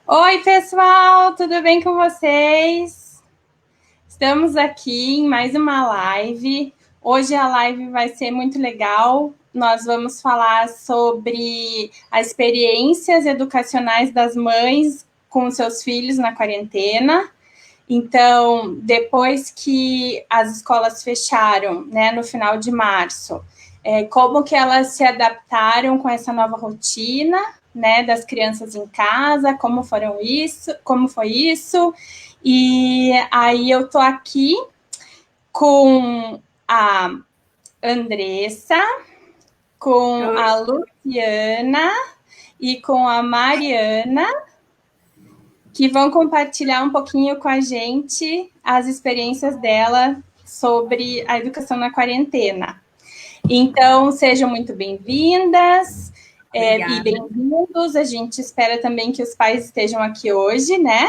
Oi, pessoal, tudo bem com vocês? Estamos aqui em mais uma live. Hoje a live vai ser muito legal. Nós vamos falar sobre as experiências educacionais das mães com seus filhos na quarentena. Então, depois que as escolas fecharam, né, no final de março, como que elas se adaptaram com essa nova rotina, né, das crianças em casa, como foi isso. E aí eu tô aqui com a Andressa, com Oi. a Luciana e com a Mariana, que vão compartilhar um pouquinho com a gente as experiências dela sobre a educação na quarentena. Então, sejam muito bem-vindas e Obrigada. bem-vindos. A gente espera também que os pais estejam aqui hoje, né?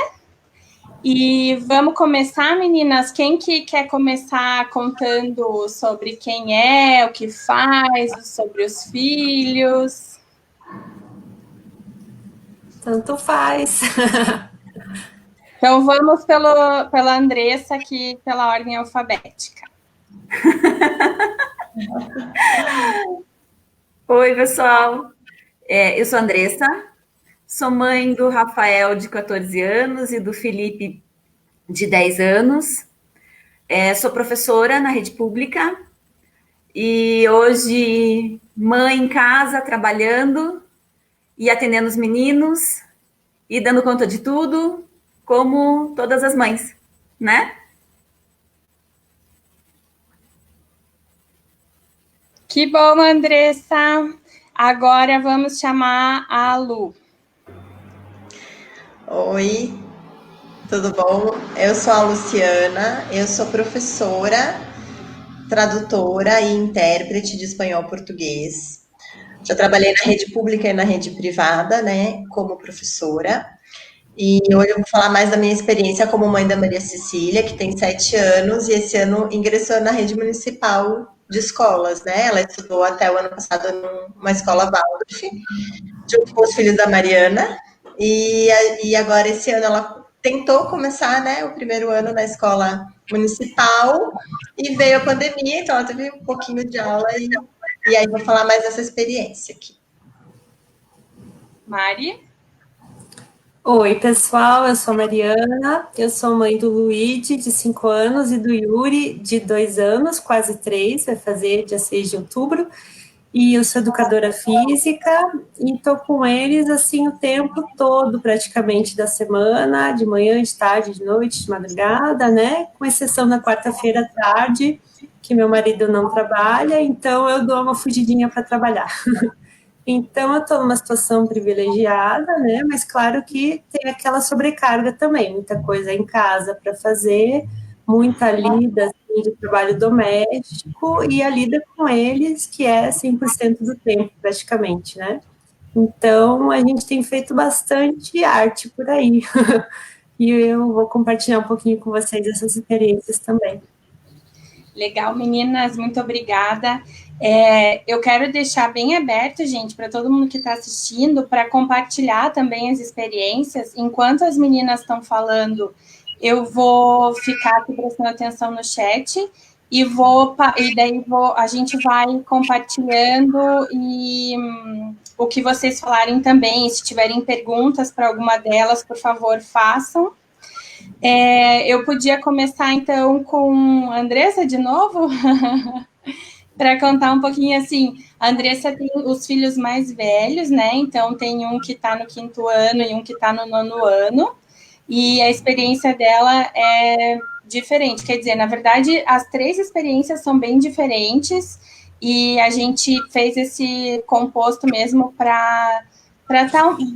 E vamos começar, meninas. Quem que quer começar contando sobre quem é, o que faz, sobre os filhos? Tanto faz. Então, vamos pela Andressa aqui, pela ordem alfabética. Oi, pessoal. Eu sou a Andressa, sou mãe do Rafael, de 14 anos, e do Felipe, de 10 anos. Sou professora na rede pública e hoje mãe em casa, trabalhando e atendendo os meninos e dando conta de tudo, como todas as mães, né? Que bom, Andressa. Agora vamos chamar a Lu. Oi, tudo bom? Eu sou a Luciana, eu sou professora, tradutora e intérprete de espanhol-português. Já trabalhei na rede pública e na rede privada, né, como professora. E hoje eu vou falar mais da minha experiência como mãe da Maria Cecília, que tem 7 anos, e esse ano ingressou na rede municipal de escolas, né? Ela estudou até o ano passado numa escola Waldorf, junto com os filhos da Mariana, e agora esse ano ela tentou começar, né, o primeiro ano na escola municipal e veio a pandemia, então ela teve um pouquinho de aula e aí vou falar mais dessa experiência aqui. Mari? Oi, pessoal, eu sou a Mariana, eu sou mãe do Luigi, de 5 anos, e do Yuri, de 2 anos, quase 3, vai fazer dia 6 de outubro, e eu sou educadora física, e estou com eles, assim, o tempo todo, praticamente, da semana, de manhã, de tarde, de noite, de madrugada, né, com exceção da quarta-feira à tarde, que meu marido não trabalha, então eu dou uma fugidinha para trabalhar. Então, eu estou numa situação privilegiada, né? Mas claro que tem aquela sobrecarga também, muita coisa em casa para fazer, muita lida assim, de trabalho doméstico e a lida com eles, que é 100% do tempo, praticamente, né? Então, a gente tem feito bastante arte por aí. E eu vou compartilhar um pouquinho com vocês essas experiências também. Legal, meninas, muito obrigada. Eu quero deixar bem aberto, gente, para todo mundo que está assistindo, para compartilhar também as experiências. Enquanto as meninas estão falando, eu vou ficar aqui prestando atenção no chat e daí a gente vai compartilhando e o que vocês falarem também. Se tiverem perguntas para alguma delas, por favor, façam. Eu podia começar, então, com a Andressa de novo, para contar um pouquinho, assim, a Andressa tem os filhos mais velhos, né, então tem um que está no 5º ano e um que está no 9º ano, e a experiência dela é diferente, quer dizer, na verdade, as 3 experiências são bem diferentes, e a gente fez esse composto mesmo para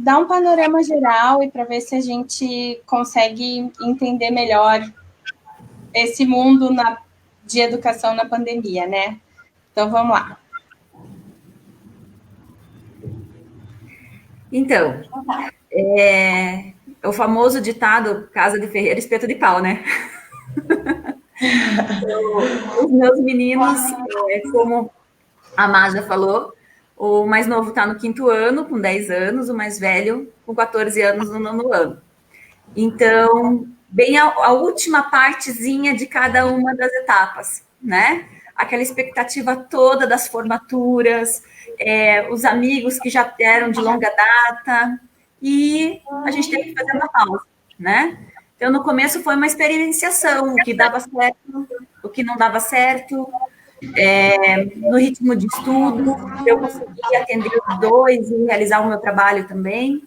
dar um panorama geral e para ver se a gente consegue entender melhor esse mundo de educação na pandemia, né? Então, vamos lá. Então, o famoso ditado casa de ferreiro, espeto de pau, né? Então, os meus meninos, como a Má já falou, O mais novo está no 5º ano, com 10 anos, o mais velho com 14 anos no 9º ano. Então, bem a última partezinha de cada uma das etapas, né? Aquela expectativa toda das formaturas, os amigos que já eram de longa data, e a gente teve que fazer uma pausa, né? Então, no começo foi uma experienciação, o que dava certo, o que não dava certo, no ritmo de estudo, eu consegui atender os dois e realizar o meu trabalho também.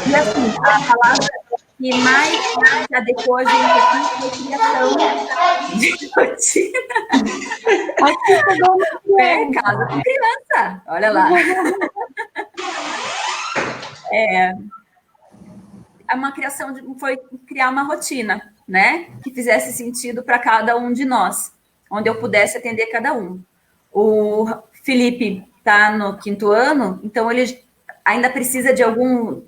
E assim, a palavra que mais se adequou a gente aqui foi criação de rotina. Casa com criança, olha lá. Uma criação foi criar uma rotina, né? Que fizesse sentido para cada um de nós, onde eu pudesse atender cada um. O Felipe está no 5º ano, então ele ainda precisa de um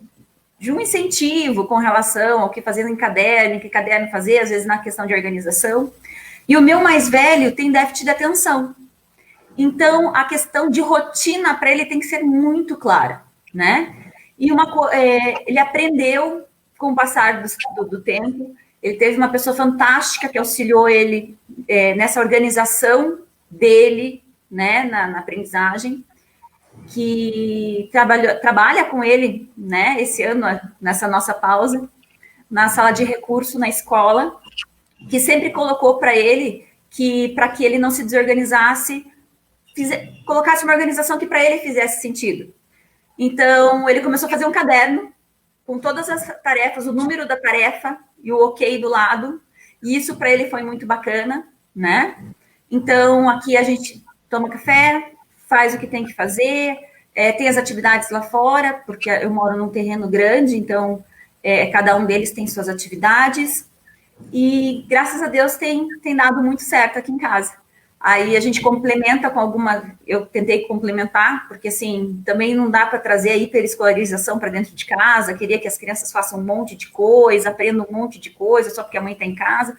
incentivo com relação ao que fazer em caderno, que caderno fazer, às vezes na questão de organização. E o meu mais velho tem déficit de atenção. Então, a questão de rotina para ele tem que ser muito clara, né? E ele aprendeu com o passar do tempo. Ele teve uma pessoa fantástica que auxiliou ele nessa organização dele, né, na aprendizagem, que trabalha com ele, né, esse ano, nessa nossa pausa, na sala de recurso, na escola, que sempre colocou para ele que, para que ele não se desorganizasse, colocasse uma organização que para ele fizesse sentido. Então, ele começou a fazer um caderno com todas as tarefas, o número da tarefa e o ok do lado, e isso para ele foi muito bacana, né? Então, aqui a gente toma café, faz o que tem que fazer, tem as atividades lá fora, porque eu moro num terreno grande, então cada um deles tem suas atividades, e graças a Deus tem dado muito certo aqui em casa. Aí a gente complementa com eu tentei complementar, porque assim, também não dá para trazer a hiperescolarização para dentro de casa, queria que as crianças façam um monte de coisa, aprendam um monte de coisa, só porque a mãe está em casa,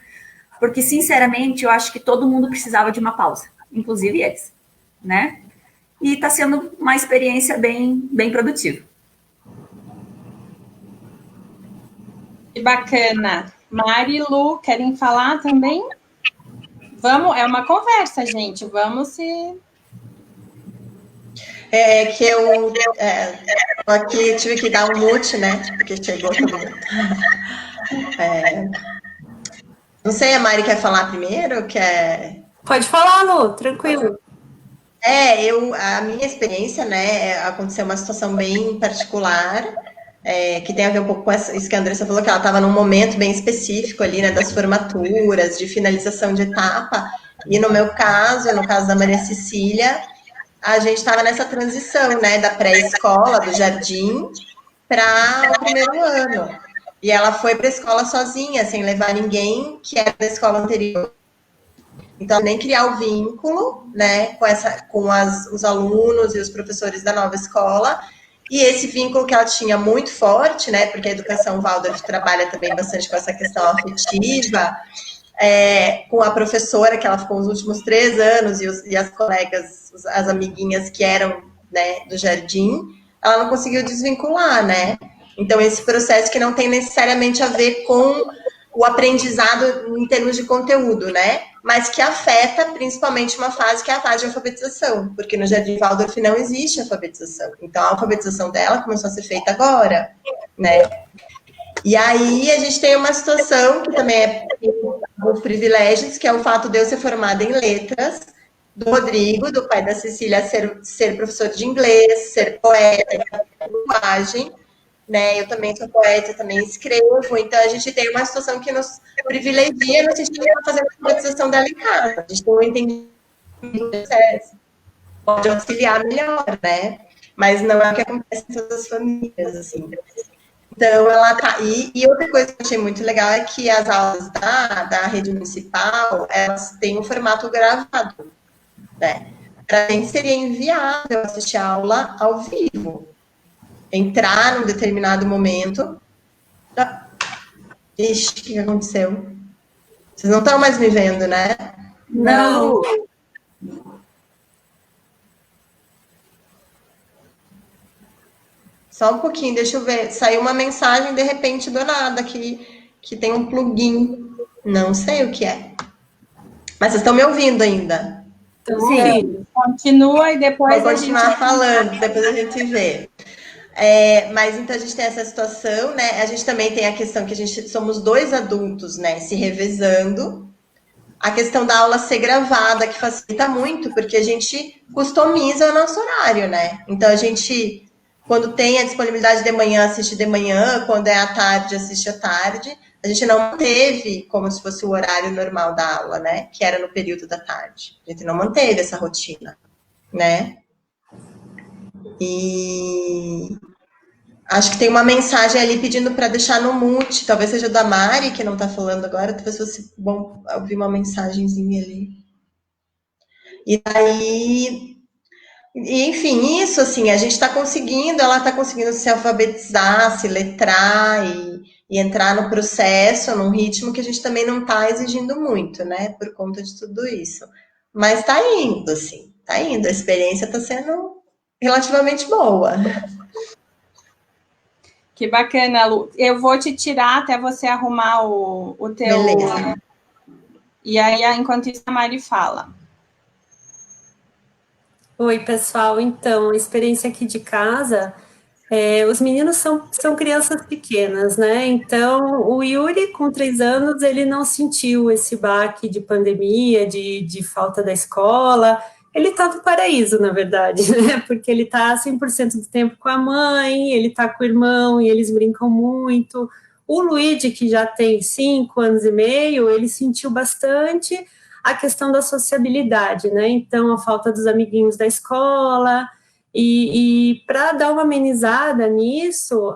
porque sinceramente eu acho que todo mundo precisava de uma pausa, inclusive eles, né? E está sendo uma experiência bem produtiva. Que bacana. Mari e Lu, querem falar também? Vamos, é uma conversa, gente. Vamos se... Que eu aqui tive que dar um mute, né? Porque chegou todo mundo. Não sei, a Mari quer falar primeiro? Pode falar, Lu, tranquilo. A minha experiência, né, aconteceu uma situação bem particular, que tem a ver um pouco com isso que a Andressa falou, que ela estava num momento bem específico ali, né, das formaturas, de finalização de etapa, e no meu caso, no caso da Maria Cecília, a gente estava nessa transição, né, da pré-escola, do jardim, para o 1º ano. E ela foi para a escola sozinha, sem levar ninguém que era da escola anterior. Então, nem criar o vínculo, né, com os alunos e os professores da nova escola. E esse vínculo que ela tinha muito forte, né, porque a educação Waldorf trabalha também bastante com essa questão afetiva, com a professora, que ela ficou os últimos 3 anos, e as colegas, as amiguinhas que eram, né, do jardim, ela não conseguiu desvincular, né? Então, esse processo que não tem necessariamente a ver com o aprendizado em termos de conteúdo, né? Mas que afeta principalmente uma fase que é a fase de alfabetização, porque no Jardim Waldorf não existe alfabetização. Então, a alfabetização dela começou a ser feita agora, né? E aí, a gente tem uma situação que também é dos privilégios, que é o fato de eu ser formada em letras, do Rodrigo, do pai da Cecília, ser professor de inglês, ser poeta, linguagem, né? Eu também sou poeta, também escrevo, então a gente tem uma situação que nos privilegia no sentido de estar fazendo a alfabetização dela em casa. A gente tem um entendimento do processo, pode auxiliar melhor, né? Mas não é o que acontece em todas as famílias, assim. Então, ela tá... E outra coisa que eu achei muito legal é que as aulas da rede municipal, elas têm um formato gravado, né? Para mim seria inviável assistir a aula ao vivo. Entrar num determinado momento. Ixi, o que aconteceu? Vocês não estão mais me vendo, né? Não. Só um pouquinho, deixa eu ver. Saiu uma mensagem de repente do nada que tem um plugin. Não sei o que é. Mas vocês estão me ouvindo ainda? Então, Sim. Continua e depois Vou a continuar gente... falando, depois a gente vê. Mas então a gente tem essa situação, né? A gente também tem a questão que a gente somos dois adultos, né? Se revezando. A questão da aula ser gravada, que facilita muito, porque a gente customiza o nosso horário, né? Então a gente, quando tem a disponibilidade de manhã, assiste de manhã, quando é à tarde, assiste à tarde. A gente não manteve como se fosse o horário normal da aula, né? Que era no período da tarde. A gente não manteve essa rotina, né? E acho que tem uma mensagem ali pedindo para deixar no mute. Talvez seja da Mari, que não está falando agora. Talvez fosse bom ouvir uma mensagenzinha ali. E daí, enfim, isso assim, a gente está conseguindo, ela está conseguindo se alfabetizar, se letrar e entrar no processo, num ritmo que a gente também não está exigindo muito, né? Por conta de tudo isso. Mas está indo, assim, está indo. A experiência está sendo relativamente boa. Que bacana, Lu. Eu vou te tirar até você arrumar o teu... Beleza. E aí, enquanto isso, a Mari fala. oi, pessoal. Então, a experiência aqui de casa, os meninos são crianças pequenas, né? Então, o Yuri, com 3 anos, ele não sentiu esse baque de pandemia, de falta da escola. Ele está no paraíso, na verdade, né? Porque ele está 100% do tempo com a mãe, ele está com o irmão e eles brincam muito. O Luigi, que já tem 5 anos e meio, ele sentiu bastante a questão da sociabilidade, né? Então, a falta dos amiguinhos da escola. E para dar uma amenizada nisso,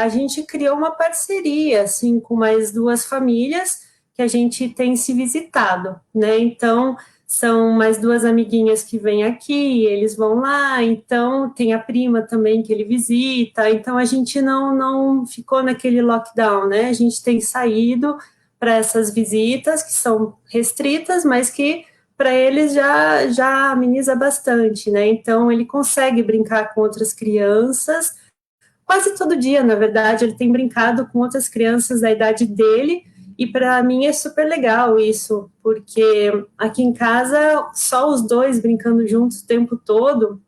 a gente criou uma parceria, assim, com mais 2 famílias que a gente tem se visitado, né? Então, são mais 2 amiguinhas que vêm aqui, eles vão lá, então tem a prima também que ele visita, então a gente não ficou naquele lockdown, né? A gente tem saído para essas visitas que são restritas, mas que para eles já ameniza bastante, né? Então ele consegue brincar com outras crianças, quase todo dia, na verdade, ele tem brincado com outras crianças da idade dele, e para mim é super legal isso, porque aqui em casa, só os dois brincando juntos o tempo todo,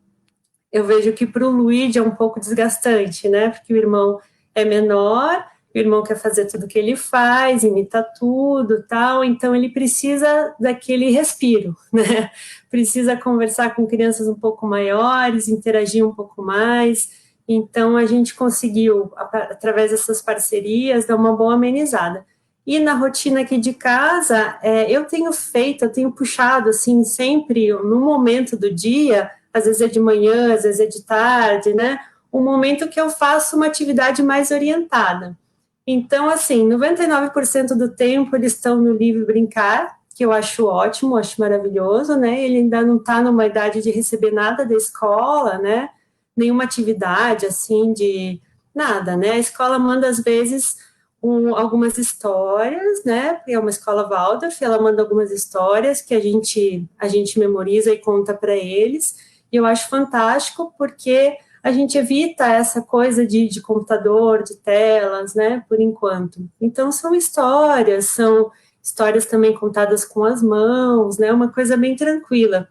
eu vejo que para o Luigi é um pouco desgastante, né? Porque o irmão é menor, o irmão quer fazer tudo que ele faz, imita tudo, tal, então ele precisa daquele respiro, né? Precisa conversar com crianças um pouco maiores, interagir um pouco mais. Então a gente conseguiu, através dessas parcerias, dar uma boa amenizada. E na rotina aqui de casa, eu tenho puxado, assim, sempre, no momento do dia, às vezes é de manhã, às vezes é de tarde, né? Um momento que eu faço uma atividade mais orientada. Então, assim, 99% do tempo eles estão no livre brincar, que eu acho ótimo, acho maravilhoso, né? Ele ainda não está numa idade de receber nada da escola, né? Nenhuma atividade, assim, de nada, né? A escola manda, às vezes, algumas histórias, né? É uma escola Waldorf, ela manda algumas histórias que a gente memoriza e conta para eles, e eu acho fantástico, porque a gente evita essa coisa de computador, de telas, né, por enquanto. Então, são histórias também contadas com as mãos, né, uma coisa bem tranquila.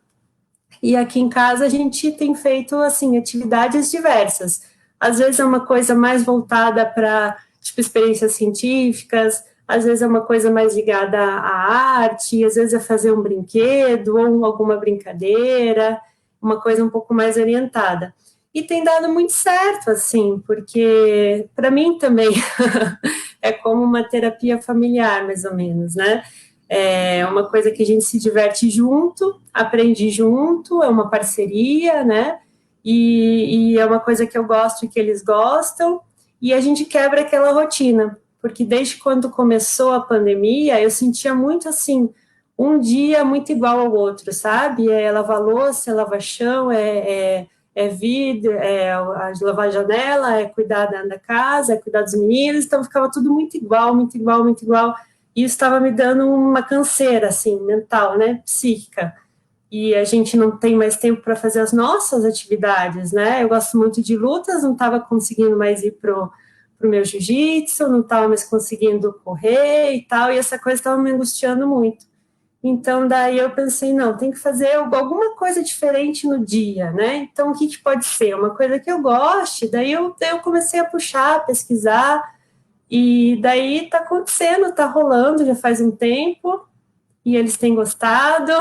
E aqui em casa a gente tem feito, assim, atividades diversas. Às vezes é uma coisa mais voltada para, tipo, experiências científicas, às vezes é uma coisa mais ligada à arte, às vezes é fazer um brinquedo ou alguma brincadeira, uma coisa um pouco mais orientada. E tem dado muito certo, assim, porque para mim também é como uma terapia familiar, mais ou menos, né? É uma coisa que a gente se diverte junto, aprende junto, é uma parceria, né? E é uma coisa que eu gosto e que eles gostam, e a gente quebra aquela rotina, porque desde quando começou a pandemia, eu sentia muito assim, um dia muito igual ao outro, sabe? É lavar louça, é lavar chão, é vidro, lavar a janela, é cuidar da casa, é cuidar dos meninos, então ficava tudo muito igual, muito igual, muito igual, e isso estava me dando uma canseira, assim, mental, né, psíquica. e a gente não tem mais tempo para fazer as nossas atividades, né? Eu gosto muito de lutas, não estava conseguindo mais ir pro meu jiu-jitsu, não estava mais conseguindo correr e tal, e essa coisa estava me angustiando muito. Então, daí eu pensei, não, tem que fazer alguma coisa diferente no dia, né? Então, o que pode ser? Uma coisa que eu goste, daí eu comecei a puxar, a pesquisar, e daí tá acontecendo, tá rolando, já faz um tempo, e eles têm gostado,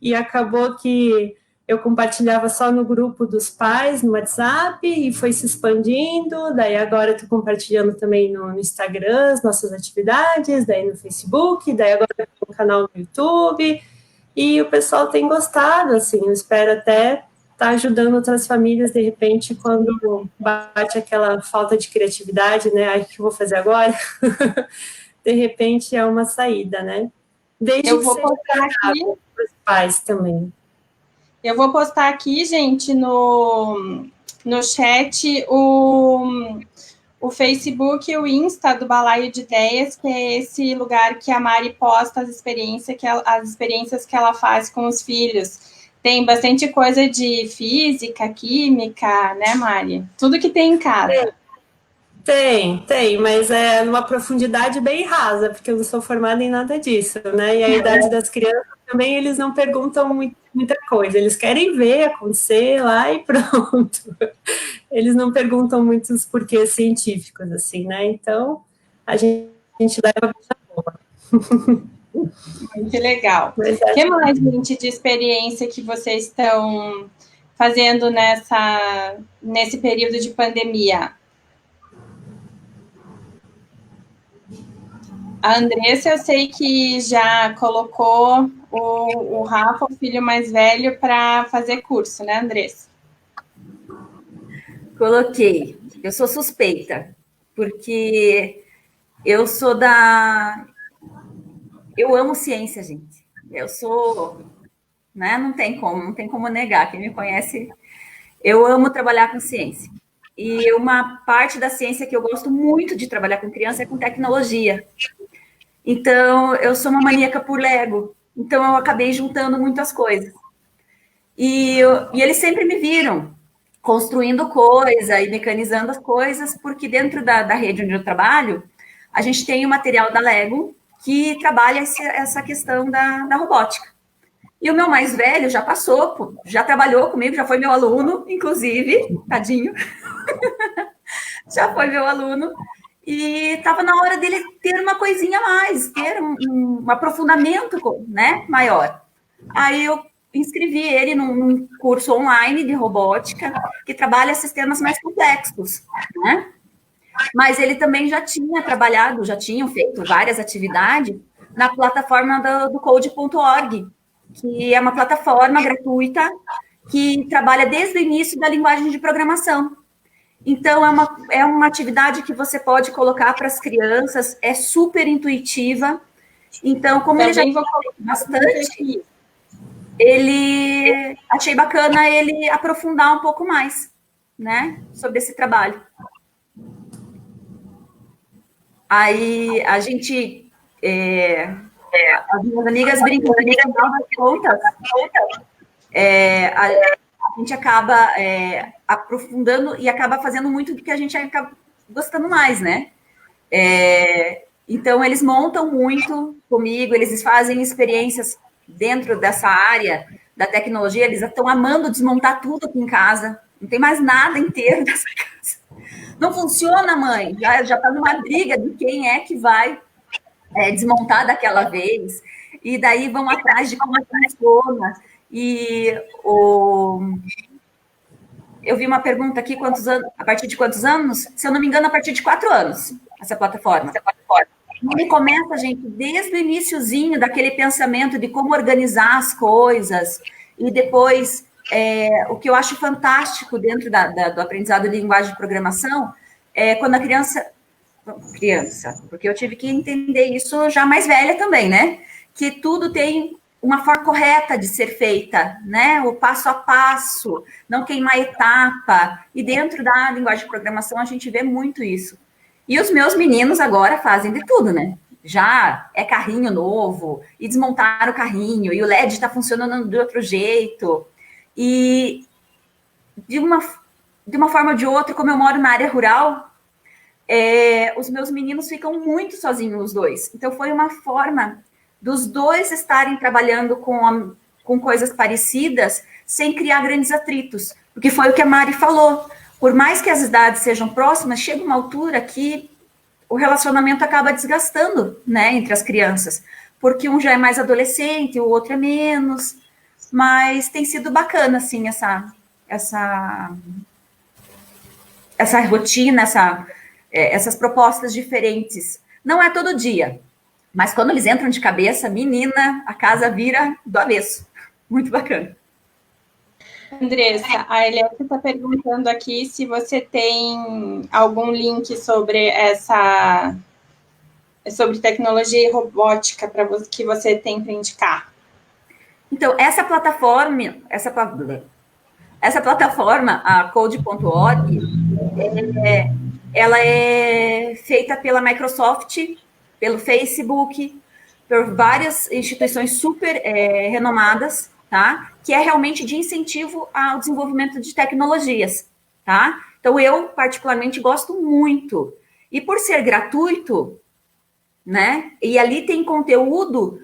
e acabou que eu compartilhava só no grupo dos pais, no WhatsApp, e foi se expandindo, daí agora eu estou compartilhando também no Instagram as nossas atividades, daí no Facebook, daí agora eu tenho um canal no YouTube, e o pessoal tem gostado, assim, eu espero até estar ajudando outras famílias, de repente, quando bate aquela falta de criatividade, né, ai, o que eu vou fazer agora? De repente é uma saída, né? Desde Eu que vou seja postar aqui. para os pais também. Eu vou postar aqui, gente, no chat o Facebook e o Insta do Balaio de Ideias, que é esse lugar que a Mari posta as experiências que ela faz com os filhos. Tem bastante coisa de física, química, né, Mari? Tudo que tem em casa. Tem, mas é numa profundidade bem rasa, porque eu não sou formada em nada disso, né? E a idade das crianças também, eles não perguntam muita coisa, eles querem ver acontecer lá e pronto. Eles não perguntam muitos porquês científicos, assim, né? Então, a gente leva a boa. Muito legal. O que mais, gente, de experiência que vocês estão fazendo nesse período de pandemia? A Andressa, eu sei que já colocou o Rafa, o filho mais velho, para fazer curso, né, Andressa? Coloquei. Eu sou suspeita, porque eu eu amo ciência, gente. Eu sou, né? Não tem como negar. Quem me conhece, eu amo trabalhar com ciência. E uma parte da ciência que eu gosto muito de trabalhar com criança é com tecnologia. Então, eu sou uma maníaca por Lego. Então, eu acabei juntando muitas coisas. E eles sempre me viram construindo coisa e mecanizando as coisas, porque dentro da rede onde eu trabalho, a gente tem o material da Lego que trabalha essa questão da robótica. E o meu mais velho já trabalhou comigo, já foi meu aluno, inclusive, tadinho, já foi meu aluno, e estava na hora dele ter uma coisinha a mais, ter um aprofundamento, né, maior. Aí eu inscrevi ele num curso online de robótica que trabalha sistemas mais complexos, né? Mas ele também já tinham feito várias atividades na plataforma do Code.org, que é uma plataforma gratuita que trabalha desde o início da linguagem de programação. Então, é uma atividade que você pode colocar para as crianças, é super intuitiva. Então, como ele já tem bastante, achei bacana ele aprofundar um pouco mais, né, sobre esse trabalho. Aí a gente, as minhas amigas brincam que no final das contas, a gente acaba aprofundando e acaba fazendo muito do que a gente acaba gostando mais, né? Então, eles montam muito comigo, eles fazem experiências dentro dessa área da tecnologia, eles estão amando desmontar tudo aqui em casa, não tem mais nada inteiro dessa casa. Não funciona, mãe, já está numa briga de quem é que vai desmontar daquela vez, e daí vão atrás de como funciona. E eu vi uma pergunta aqui, a partir de quantos anos? Se eu não me engano, a partir de 4 anos, essa plataforma. Ele começa, gente, desde o iniciozinho daquele pensamento de como organizar as coisas, e depois, o que eu acho fantástico dentro do aprendizado de linguagem de programação, é quando a criança, porque eu tive que entender isso já mais velha também, né? Que tudo tem uma forma correta de ser feita, né? O passo a passo, não queimar etapa. E dentro da linguagem de programação a gente vê muito isso. E os meus meninos agora fazem de tudo, né? já é carrinho novo, e desmontaram o carrinho, e o LED está funcionando de outro jeito. E de uma forma ou de outra, como eu moro na área rural, os meus meninos ficam muito sozinhos, os dois. Então, foi uma forma dos dois estarem trabalhando com coisas parecidas, sem criar grandes atritos. Porque foi o que a Mari falou. Por mais que as idades sejam próximas, chega uma altura que o relacionamento acaba desgastando, né, entre as crianças. Porque um já é mais adolescente, o outro é menos. Mas tem sido bacana, assim, essa rotina, essas propostas diferentes. Não é todo dia, mas quando eles entram de cabeça, menina, a casa vira do avesso. Muito bacana. Andressa, a Eliette está perguntando aqui se você tem algum link sobre sobre tecnologia e robótica que você tem para indicar. Então, essa plataforma, a Code.org, ela é feita pela Microsoft, pelo Facebook, por várias instituições super renomadas, tá? Que é realmente de incentivo ao desenvolvimento de tecnologias, tá? Então, eu, particularmente, gosto muito. E por ser gratuito, né? E ali tem conteúdo...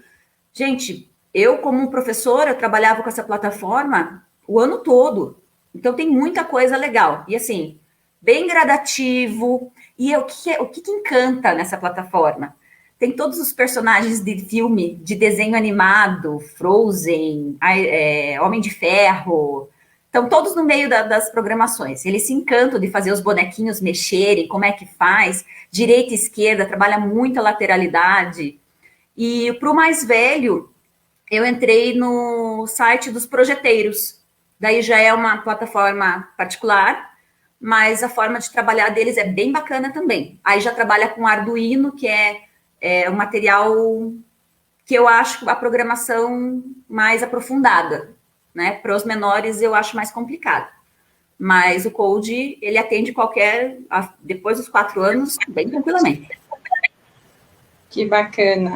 Gente, eu, como professora, trabalhava com essa plataforma o ano todo. Então, tem muita coisa legal. E, assim, bem gradativo. E o que encanta nessa plataforma? Tem todos os personagens de filme, de desenho animado, Frozen, Homem de Ferro. Estão todos no meio das programações. Eles se encantam de fazer os bonequinhos mexerem, como é que faz. Direita e esquerda, trabalha muito a lateralidade. E para o mais velho, eu entrei no site dos projeteiros. Daí já é uma plataforma particular, mas a forma de trabalhar deles é bem bacana também. Aí já trabalha com Arduino, que é um material que eu acho a programação mais aprofundada, né? Para os menores eu acho mais complicado. Mas o Code, ele atende depois dos 4 anos, bem tranquilamente. Que bacana.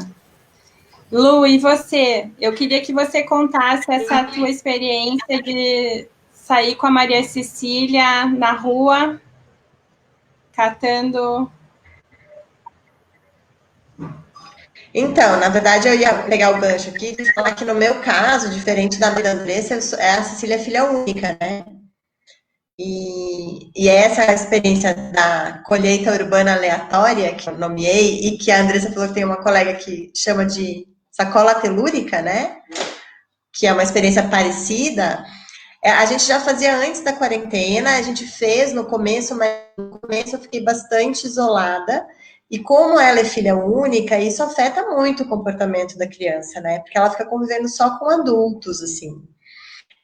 Lu, e você? Eu queria que você contasse essa tua experiência de sair com a Maria Cecília na rua, catando... Então, na verdade, eu ia pegar o gancho aqui e falar que no meu caso, diferente da Maria Andressa, a Cecília é filha única, né? E essa experiência da colheita urbana aleatória, que eu nomeei, e que a Andressa falou que tem uma colega que chama de sacola telúrica, né? Que é uma experiência parecida. A gente já fazia antes da quarentena, a gente fez no começo, mas no começo eu fiquei bastante isolada. E como ela é filha única, isso afeta muito o comportamento da criança, né? Porque ela fica convivendo só com adultos, assim.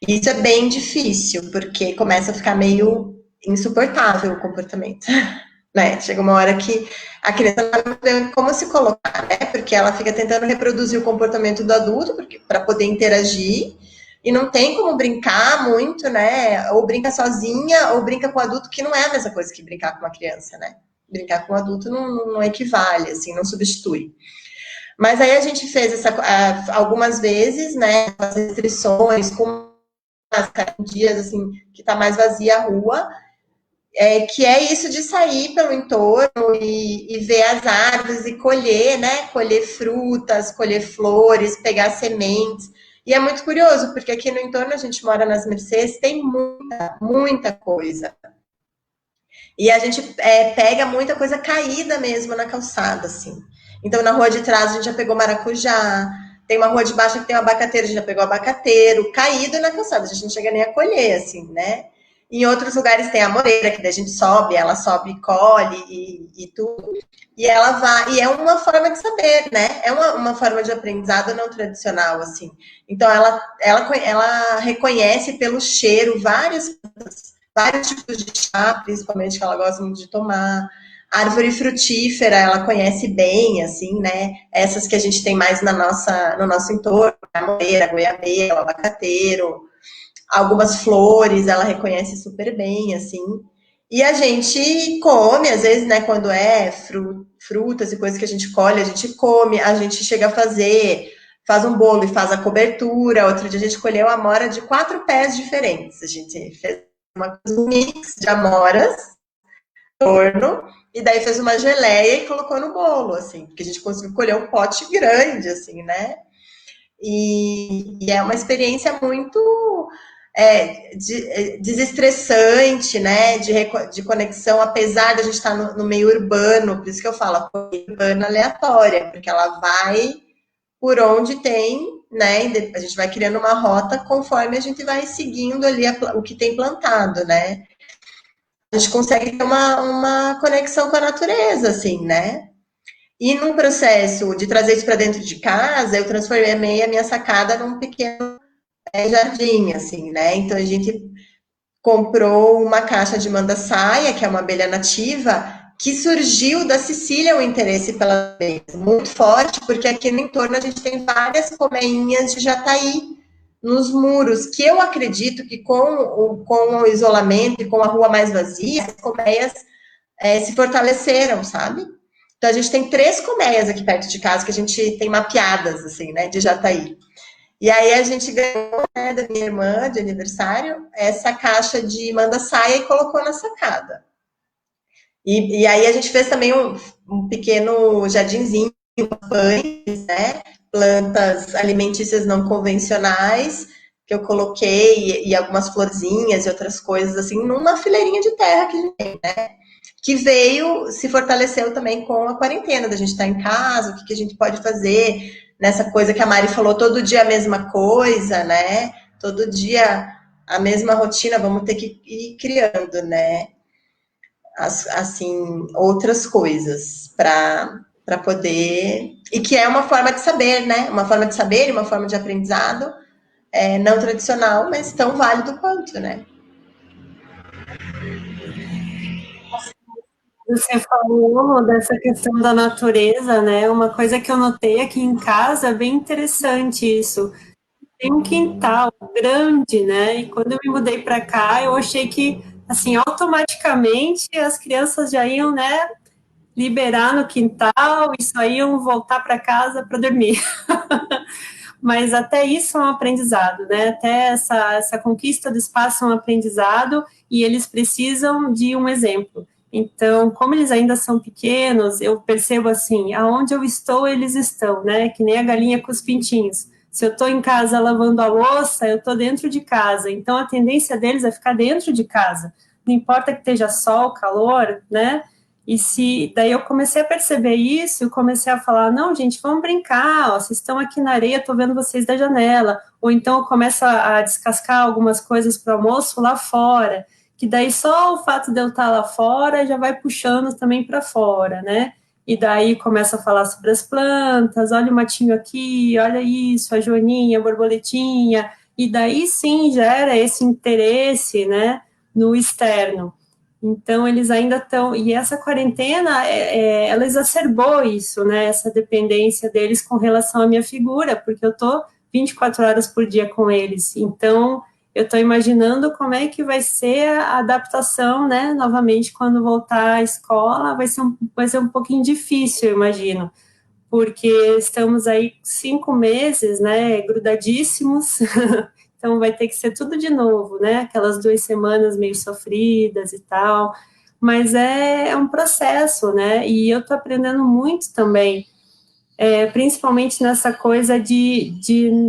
E isso é bem difícil, porque começa a ficar meio insuportável o comportamento, né? Chega uma hora que a criança não sabe como se colocar, né? Porque ela fica tentando reproduzir o comportamento do adulto para poder interagir, e não tem como brincar muito, né? Ou brinca sozinha, ou brinca com o adulto, que não é a mesma coisa que brincar com uma criança, né? Brincar com o adulto não equivale, assim, não substitui. Mas aí a gente fez algumas vezes, né? As restrições, com dias assim que tá mais vazia a rua, que é isso de sair pelo entorno e ver as árvores e colher, né? Colher frutas, colher flores, pegar sementes. E é muito curioso, porque aqui no entorno, a gente mora nas Mercês, tem muita coisa. E a gente pega muita coisa caída mesmo na calçada, assim. Então, na rua de trás, a gente já pegou maracujá. Tem uma rua de baixo que tem um abacateiro, a gente já pegou abacateiro, caído na calçada, a gente não chega nem a colher, assim, né? Em outros lugares tem a moreira, que daí a gente sobe, ela sobe e colhe e tudo. E ela vai, e é uma forma de saber, né? É uma forma de aprendizado não tradicional, assim. Então, ela reconhece pelo cheiro vários tipos de chá, principalmente, que ela gosta muito de tomar. Árvore frutífera, ela conhece bem, assim, né? Essas que a gente tem mais no nosso entorno, a moreira, a goiabeira, o abacateiro, algumas flores, ela reconhece super bem, assim. E a gente come, às vezes, né, quando é frutas e coisas que a gente colhe, a gente come, a gente chega a faz um bolo e faz a cobertura. Outro dia a gente colheu amora de 4 pés diferentes. A gente fez um mix de amoras, torno, e daí fez uma geleia e colocou no bolo, assim, porque a gente conseguiu colher um pote grande, assim, né? E é uma experiência muito desestressante, né? De conexão, apesar de a gente estar no meio urbano, por isso que eu falo, a corrida urbana aleatória, porque ela vai por onde tem, né? A gente vai criando uma rota conforme a gente vai seguindo ali o que tem plantado, né? A gente consegue ter uma conexão com a natureza, assim, né? E num processo de trazer isso para dentro de casa, eu transformei a minha sacada num pequeno jardim, assim, né? Então a gente comprou uma caixa de manda-saia, que é uma abelha nativa, que surgiu da Sicília o interesse pela abelha, muito forte, porque aqui no entorno a gente tem várias colmeinhas de jataí nos muros, que eu acredito que com o isolamento e com a rua mais vazia, as colmeias se fortaleceram, sabe? Então a gente tem 3 colmeias aqui perto de casa que a gente tem mapeadas, assim, né, de jataí. E aí a gente ganhou, né, da minha irmã de aniversário essa caixa de manda-saia e colocou na sacada. E aí a gente fez também um pequeno jardinzinho, pães, né? Plantas alimentícias não convencionais, que eu coloquei, e algumas florzinhas e outras coisas, assim, numa fileirinha de terra que a gente tem, né? Que se fortaleceu também com a quarentena, da gente estar em casa, o que a gente pode fazer, nessa coisa que a Mari falou, todo dia a mesma coisa, né? Todo dia a mesma rotina, vamos ter que ir criando, né? Assim, outras coisas para poder... E que é uma forma de saber, né? Uma forma de saber e uma forma de aprendizado não tradicional, mas tão válido quanto, né? Você falou dessa questão da natureza, né? Uma coisa que eu notei aqui em casa, é bem interessante isso. Tem um quintal grande, né? E quando eu me mudei para cá, eu achei que, assim, automaticamente as crianças já iam, né, liberar no quintal e só iam voltar para casa para dormir. Mas até isso é um aprendizado, né? Até essa conquista do espaço é um aprendizado e eles precisam de um exemplo. Então, como eles ainda são pequenos, eu percebo assim, aonde eu estou, eles estão, né? Que nem a galinha com os pintinhos. Se eu estou em casa lavando a louça, eu estou dentro de casa. Então, a tendência deles é ficar dentro de casa. Não importa que esteja sol, calor, né? Daí eu comecei a perceber isso, comecei a falar, não, gente, vamos brincar, ó, vocês estão aqui na areia, estou vendo vocês da janela, ou então eu começo a descascar algumas coisas para o almoço lá fora, que daí só o fato de eu estar lá fora já vai puxando também para fora, né? E daí começa a falar sobre as plantas, olha o matinho aqui, olha isso, a joaninha, a borboletinha, e daí sim gera esse interesse, né, no externo. Então, eles ainda estão... E essa quarentena, ela exacerbou isso, né? Essa dependência deles com relação à minha figura, porque eu estou 24 horas por dia com eles. Então, eu estou imaginando como é que vai ser a adaptação, né? Novamente, quando voltar à escola, vai ser um pouquinho difícil, eu imagino. Porque estamos aí 5 meses, né? Grudadíssimos... Então, vai ter que ser tudo de novo, né? Aquelas 2 semanas meio sofridas e tal. Mas é um processo, né? E eu tô aprendendo muito também, principalmente nessa coisa de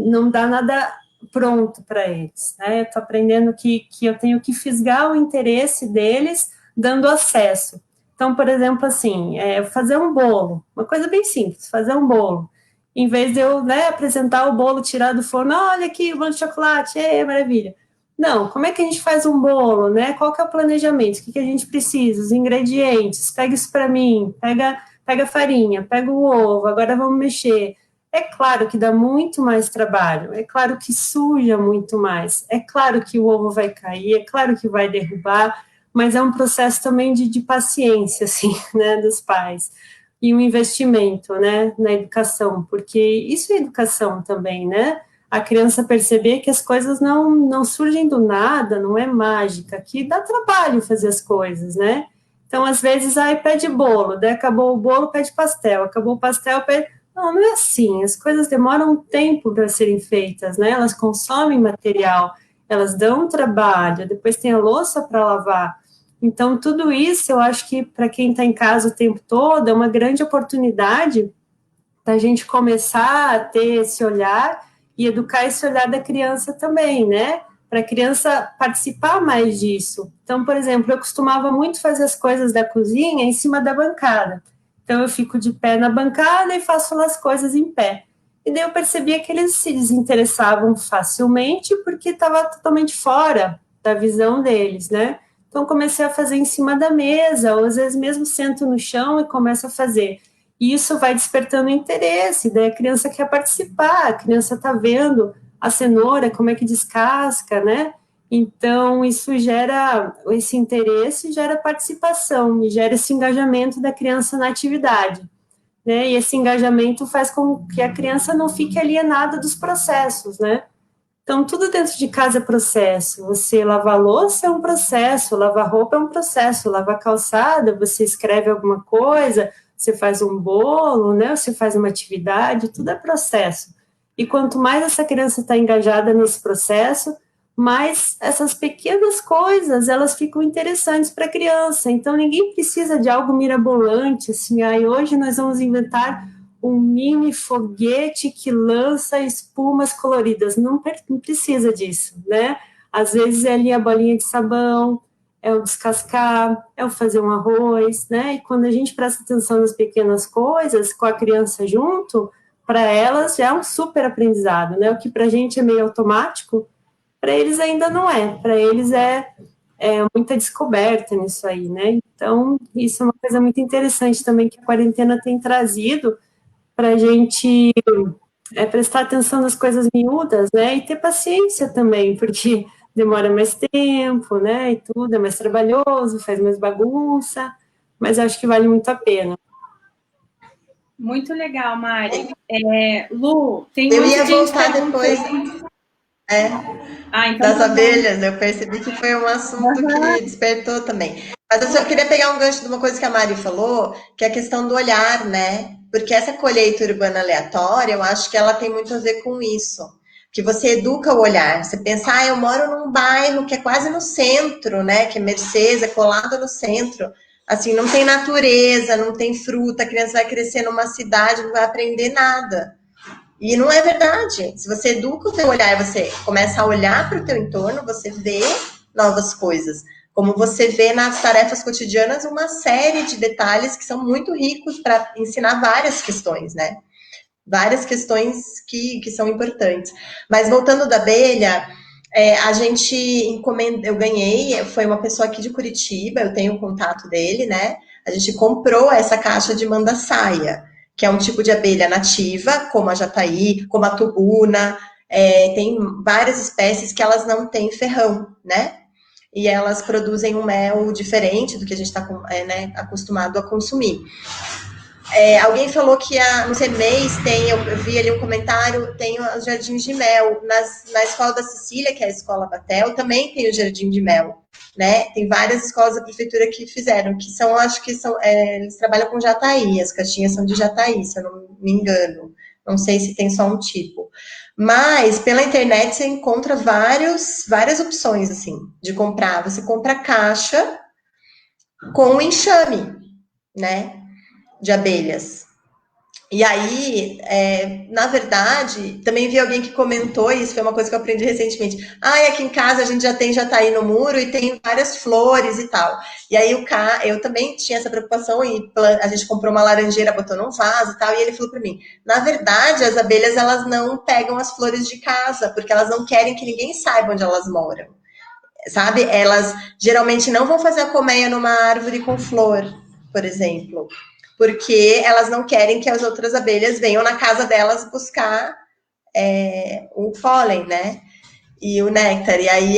não dar nada pronto para eles, né? Eu tô aprendendo que eu tenho que fisgar o interesse deles dando acesso. Então, por exemplo, assim, fazer um bolo, uma coisa bem simples, fazer um bolo. Em vez de eu, né, apresentar o bolo, tirar do forno, olha aqui, o bolo de chocolate, maravilha. Não, como é que a gente faz um bolo, né? Qual que é o planejamento? O que a gente precisa? Os ingredientes, pega isso para mim, pega a farinha, pega o ovo, agora vamos mexer. É claro que dá muito mais trabalho, é claro que suja muito mais, é claro que o ovo vai cair, é claro que vai derrubar, mas é um processo também de paciência, assim, né, dos pais. E um investimento, né, na educação, porque isso é educação também, né? A criança perceber que as coisas não surgem do nada, não é mágica, que dá trabalho fazer as coisas, né? Então, às vezes, pede bolo, daí acabou o bolo, pede pastel, acabou o pastel, pede... Não, não é assim, as coisas demoram um tempo para serem feitas, né? Elas consomem material, elas dão trabalho, depois tem a louça para lavar. Então, tudo isso, eu acho que para quem está em casa o tempo todo, é uma grande oportunidade da gente começar a ter esse olhar e educar esse olhar da criança também, né? Para a criança participar mais disso. Então, por exemplo, eu costumava muito fazer as coisas da cozinha em cima da bancada. Então, eu fico de pé na bancada e faço as coisas em pé. E daí eu percebia que eles se desinteressavam facilmente porque estava totalmente fora da visão deles, né? Então, comecei a fazer em cima da mesa, ou às vezes mesmo sento no chão e começo a fazer. E isso vai despertando interesse, daí a criança quer participar, a criança está vendo a cenoura, como é que descasca, né? Então, isso gera, esse interesse gera participação, e gera esse engajamento da criança na atividade, né? E esse engajamento faz com que a criança não fique alienada dos processos, né? Então, tudo dentro de casa é processo. Você lavar louça é um processo, lavar roupa é um processo, lavar calçada, você escreve alguma coisa, você faz um bolo, né? Você faz uma atividade, tudo é processo. E quanto mais essa criança está engajada nesse processo, mais essas pequenas coisas, elas ficam interessantes para a criança. Então, ninguém precisa de algo mirabolante, assim, hoje nós vamos inventar um mini foguete que lança espumas coloridas. Não precisa disso, né? Às vezes é ali a bolinha de sabão, é o descascar, é o fazer um arroz, né? E quando a gente presta atenção nas pequenas coisas, com a criança junto, para elas já é um super aprendizado, né? O que para a gente é meio automático, para eles ainda não é. Para eles é muita descoberta nisso aí, né? Então, isso é uma coisa muito interessante também que a quarentena tem trazido para a gente prestar atenção nas coisas miúdas, né? E ter paciência também, porque demora mais tempo, né? E tudo é mais trabalhoso, faz mais bagunça, mas acho que vale muito a pena. Muito legal, Mari. Lu, tem Eu muita ia gente voltar depois então das abelhas, eu percebi que foi um assunto que despertou também. Mas eu só queria pegar um gancho de uma coisa que a Mari falou, que é a questão do olhar, né? Porque essa colheita urbana aleatória, eu acho que ela tem muito a ver com isso. Que você educa o olhar. Você pensa, eu moro num bairro que é quase no centro, né? Que é Mercedes, é colado no centro. Assim, não tem natureza, não tem fruta, a criança vai crescer numa cidade, não vai aprender nada. E não é verdade. Se você educa o teu olhar, você começa a olhar para o teu entorno, você vê novas coisas. Como você vê nas tarefas cotidianas uma série de detalhes que são muito ricos para ensinar várias questões, né? Várias questões que são importantes. Mas voltando da abelha, a gente encomenda, eu ganhei, foi uma pessoa aqui de Curitiba, eu tenho o contato dele, né? A gente comprou essa caixa de manda-saia, que é um tipo de abelha nativa, como a jataí, como a tubuna, tem várias espécies que elas não têm ferrão, né? E elas produzem um mel diferente do que a gente está acostumado a consumir. Alguém falou que no CMEs tem, eu vi ali um comentário, tem os jardins de mel. Na escola da Cecília, que é a escola Batel, também tem o jardim de mel, né? Tem várias escolas da prefeitura que fizeram, que são, acho que são, eles trabalham com jataí, as caixinhas são de jataí, se eu não me engano. Não sei se tem só um tipo. Mas pela internet você encontra várias opções, assim, de comprar. Você compra a caixa com enxame, né? De abelhas. E aí, na verdade, também vi alguém que comentou, e isso foi uma coisa que eu aprendi recentemente. Aqui em casa a gente já tem jataí no muro e tem várias flores e tal. E aí eu também tinha essa preocupação e a gente comprou uma laranjeira, botou num vaso e tal, e ele falou para mim, na verdade, as abelhas elas não pegam as flores de casa, porque elas não querem que ninguém saiba onde elas moram. Sabe? Elas geralmente não vão fazer a colmeia numa árvore com flor, por exemplo, porque elas não querem que as outras abelhas venham na casa delas buscar o pólen, né? E o néctar. E aí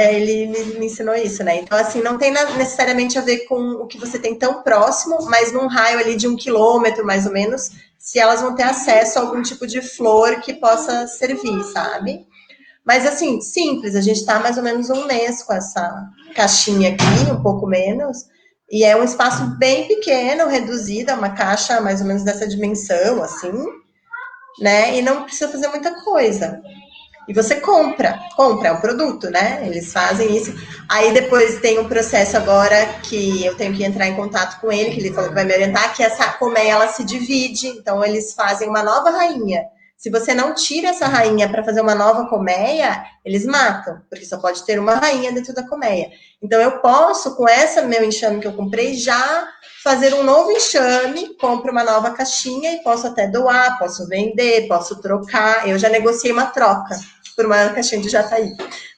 ele me ensinou isso, né? Então, assim, não tem necessariamente a ver com o que você tem tão próximo, mas num raio ali de 1 quilômetro, mais ou menos, se elas vão ter acesso a algum tipo de flor que possa servir, sabe? Mas, assim, simples, a gente tá mais ou menos um mês com essa caixinha aqui, um pouco menos, E é um espaço bem pequeno, reduzido, é uma caixa mais ou menos dessa dimensão, assim, né? E não precisa fazer muita coisa. E você compra, é um produto, né? Eles fazem isso. Aí depois tem um processo agora que eu tenho que entrar em contato com ele, que ele falou que vai me orientar, que essa colmeia, ela se divide. Então, eles fazem uma nova rainha. Se você não tira essa rainha para fazer uma nova colmeia, eles matam, porque só pode ter uma rainha dentro da colmeia. Então, eu posso, com essa meu enxame que eu comprei, já fazer um novo enxame, compro uma nova caixinha e posso até doar, posso vender, posso trocar. Eu já negociei uma troca por uma caixinha de jataí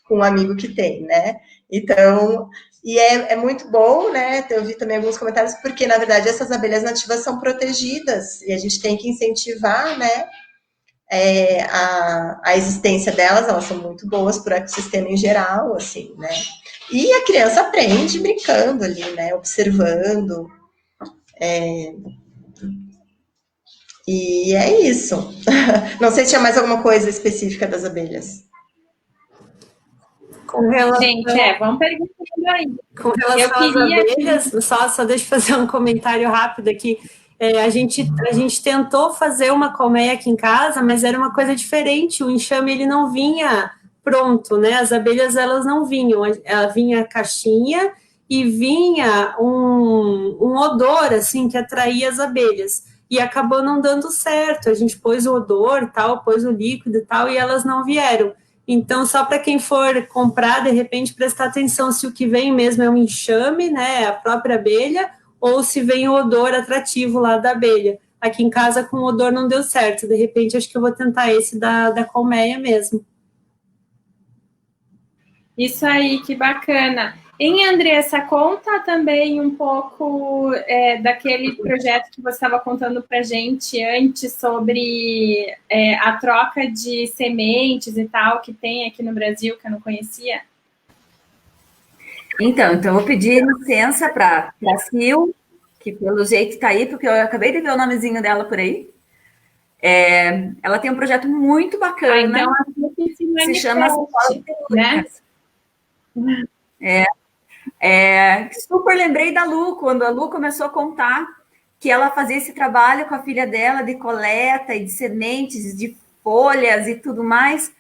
com um amigo que tem, né? Então, e é muito bom, né? Eu vi também alguns comentários, porque, na verdade, essas abelhas nativas são protegidas e a gente tem que incentivar, né? A existência delas, elas são muito boas para o ecossistema em geral, assim, né? E a criança aprende brincando ali, né? Observando. E é isso. Não sei se tinha mais alguma coisa específica das abelhas. Com relação, Gente, vamos perguntando aí. com relação às abelhas, só deixa eu fazer um comentário rápido aqui. A gente tentou fazer uma colmeia aqui em casa, mas era uma coisa diferente. O enxame, ele não vinha pronto, né? As abelhas, elas não vinham. Ela vinha a caixinha e vinha um odor, assim, que atraía as abelhas. E acabou não dando certo. A gente pôs o odor, tal, pôs o líquido e tal, e elas não vieram. Então, só para quem for comprar, de repente, prestar atenção se o que vem mesmo é um enxame, né? A própria abelha, ou se vem o odor atrativo lá da abelha. Aqui em casa, com o odor não deu certo. De repente, acho que eu vou tentar esse da colmeia mesmo. Isso aí, que bacana. Em Andressa, conta também um pouco daquele projeto que você estava contando para a gente antes sobre a troca de sementes e tal, que tem aqui no Brasil, que eu não conhecia. Então eu vou pedir licença para a Sil, que pelo jeito está aí, porque eu acabei de ver o nomezinho dela por aí. Ela tem um projeto muito bacana, então a se chama né? Super lembrei da Lu, quando a Lu começou a contar que ela fazia esse trabalho com a filha dela de coleta e de sementes, de folhas e tudo mais,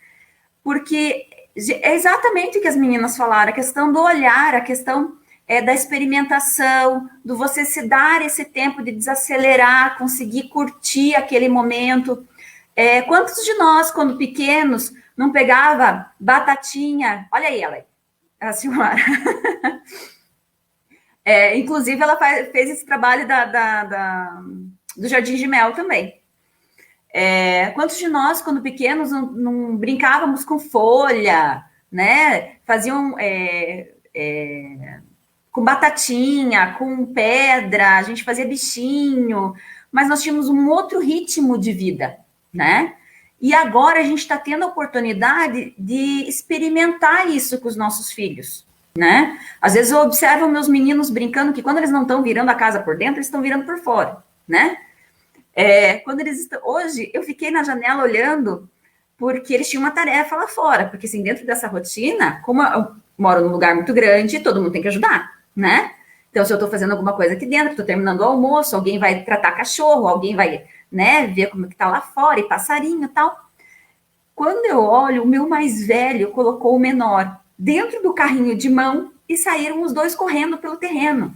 porque é exatamente o que as meninas falaram, a questão do olhar, a questão da experimentação, do você se dar esse tempo de desacelerar, conseguir curtir aquele momento. Quantos de nós, quando pequenos, não pegava batatinha? Olha aí ela, a senhora. Inclusive, ela fez esse trabalho do Jardim de Mel também. Quantos de nós, quando pequenos, não brincávamos com folha, né? Faziam com batatinha, com pedra, a gente fazia bichinho, mas nós tínhamos um outro ritmo de vida, né? E agora a gente está tendo a oportunidade de experimentar isso com os nossos filhos, né? Às vezes eu observo meus meninos brincando que quando eles não estão virando a casa por dentro, eles estão virando por fora, né? Quando eles estão... Hoje, eu fiquei na janela olhando porque eles tinham uma tarefa lá fora, porque assim, dentro dessa rotina, como eu moro num lugar muito grande, todo mundo tem que ajudar, né? Então, se eu estou fazendo alguma coisa aqui dentro, estou terminando o almoço, alguém vai tratar cachorro, alguém vai, né, ver como que tá lá fora, e passarinho e tal. Quando eu olho, o meu mais velho colocou o menor dentro do carrinho de mão e saíram os dois correndo pelo terreno.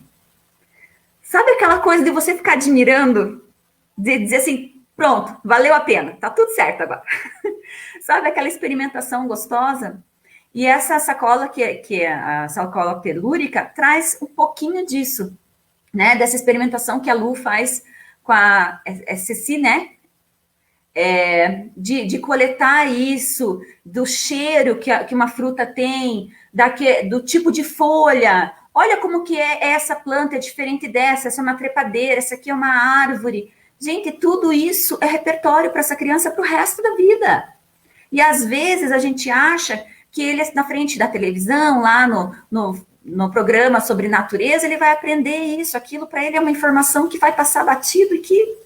Sabe aquela coisa de você ficar admirando? De dizer assim, pronto, valeu a pena, tá tudo certo agora. Sabe aquela experimentação gostosa? E essa sacola, que é a sacola telúrica, traz um pouquinho disso, né? Dessa experimentação que a Lu faz com a Ceci, né? De coletar isso, do cheiro que uma fruta tem, do tipo de folha. Olha como que essa planta é diferente dessa, essa é uma trepadeira, essa aqui é uma árvore. Gente, tudo isso é repertório para essa criança para o resto da vida. E às vezes a gente acha que ele, na frente da televisão, lá no programa sobre natureza, ele vai aprender isso, aquilo, para ele é uma informação que vai passar batido e que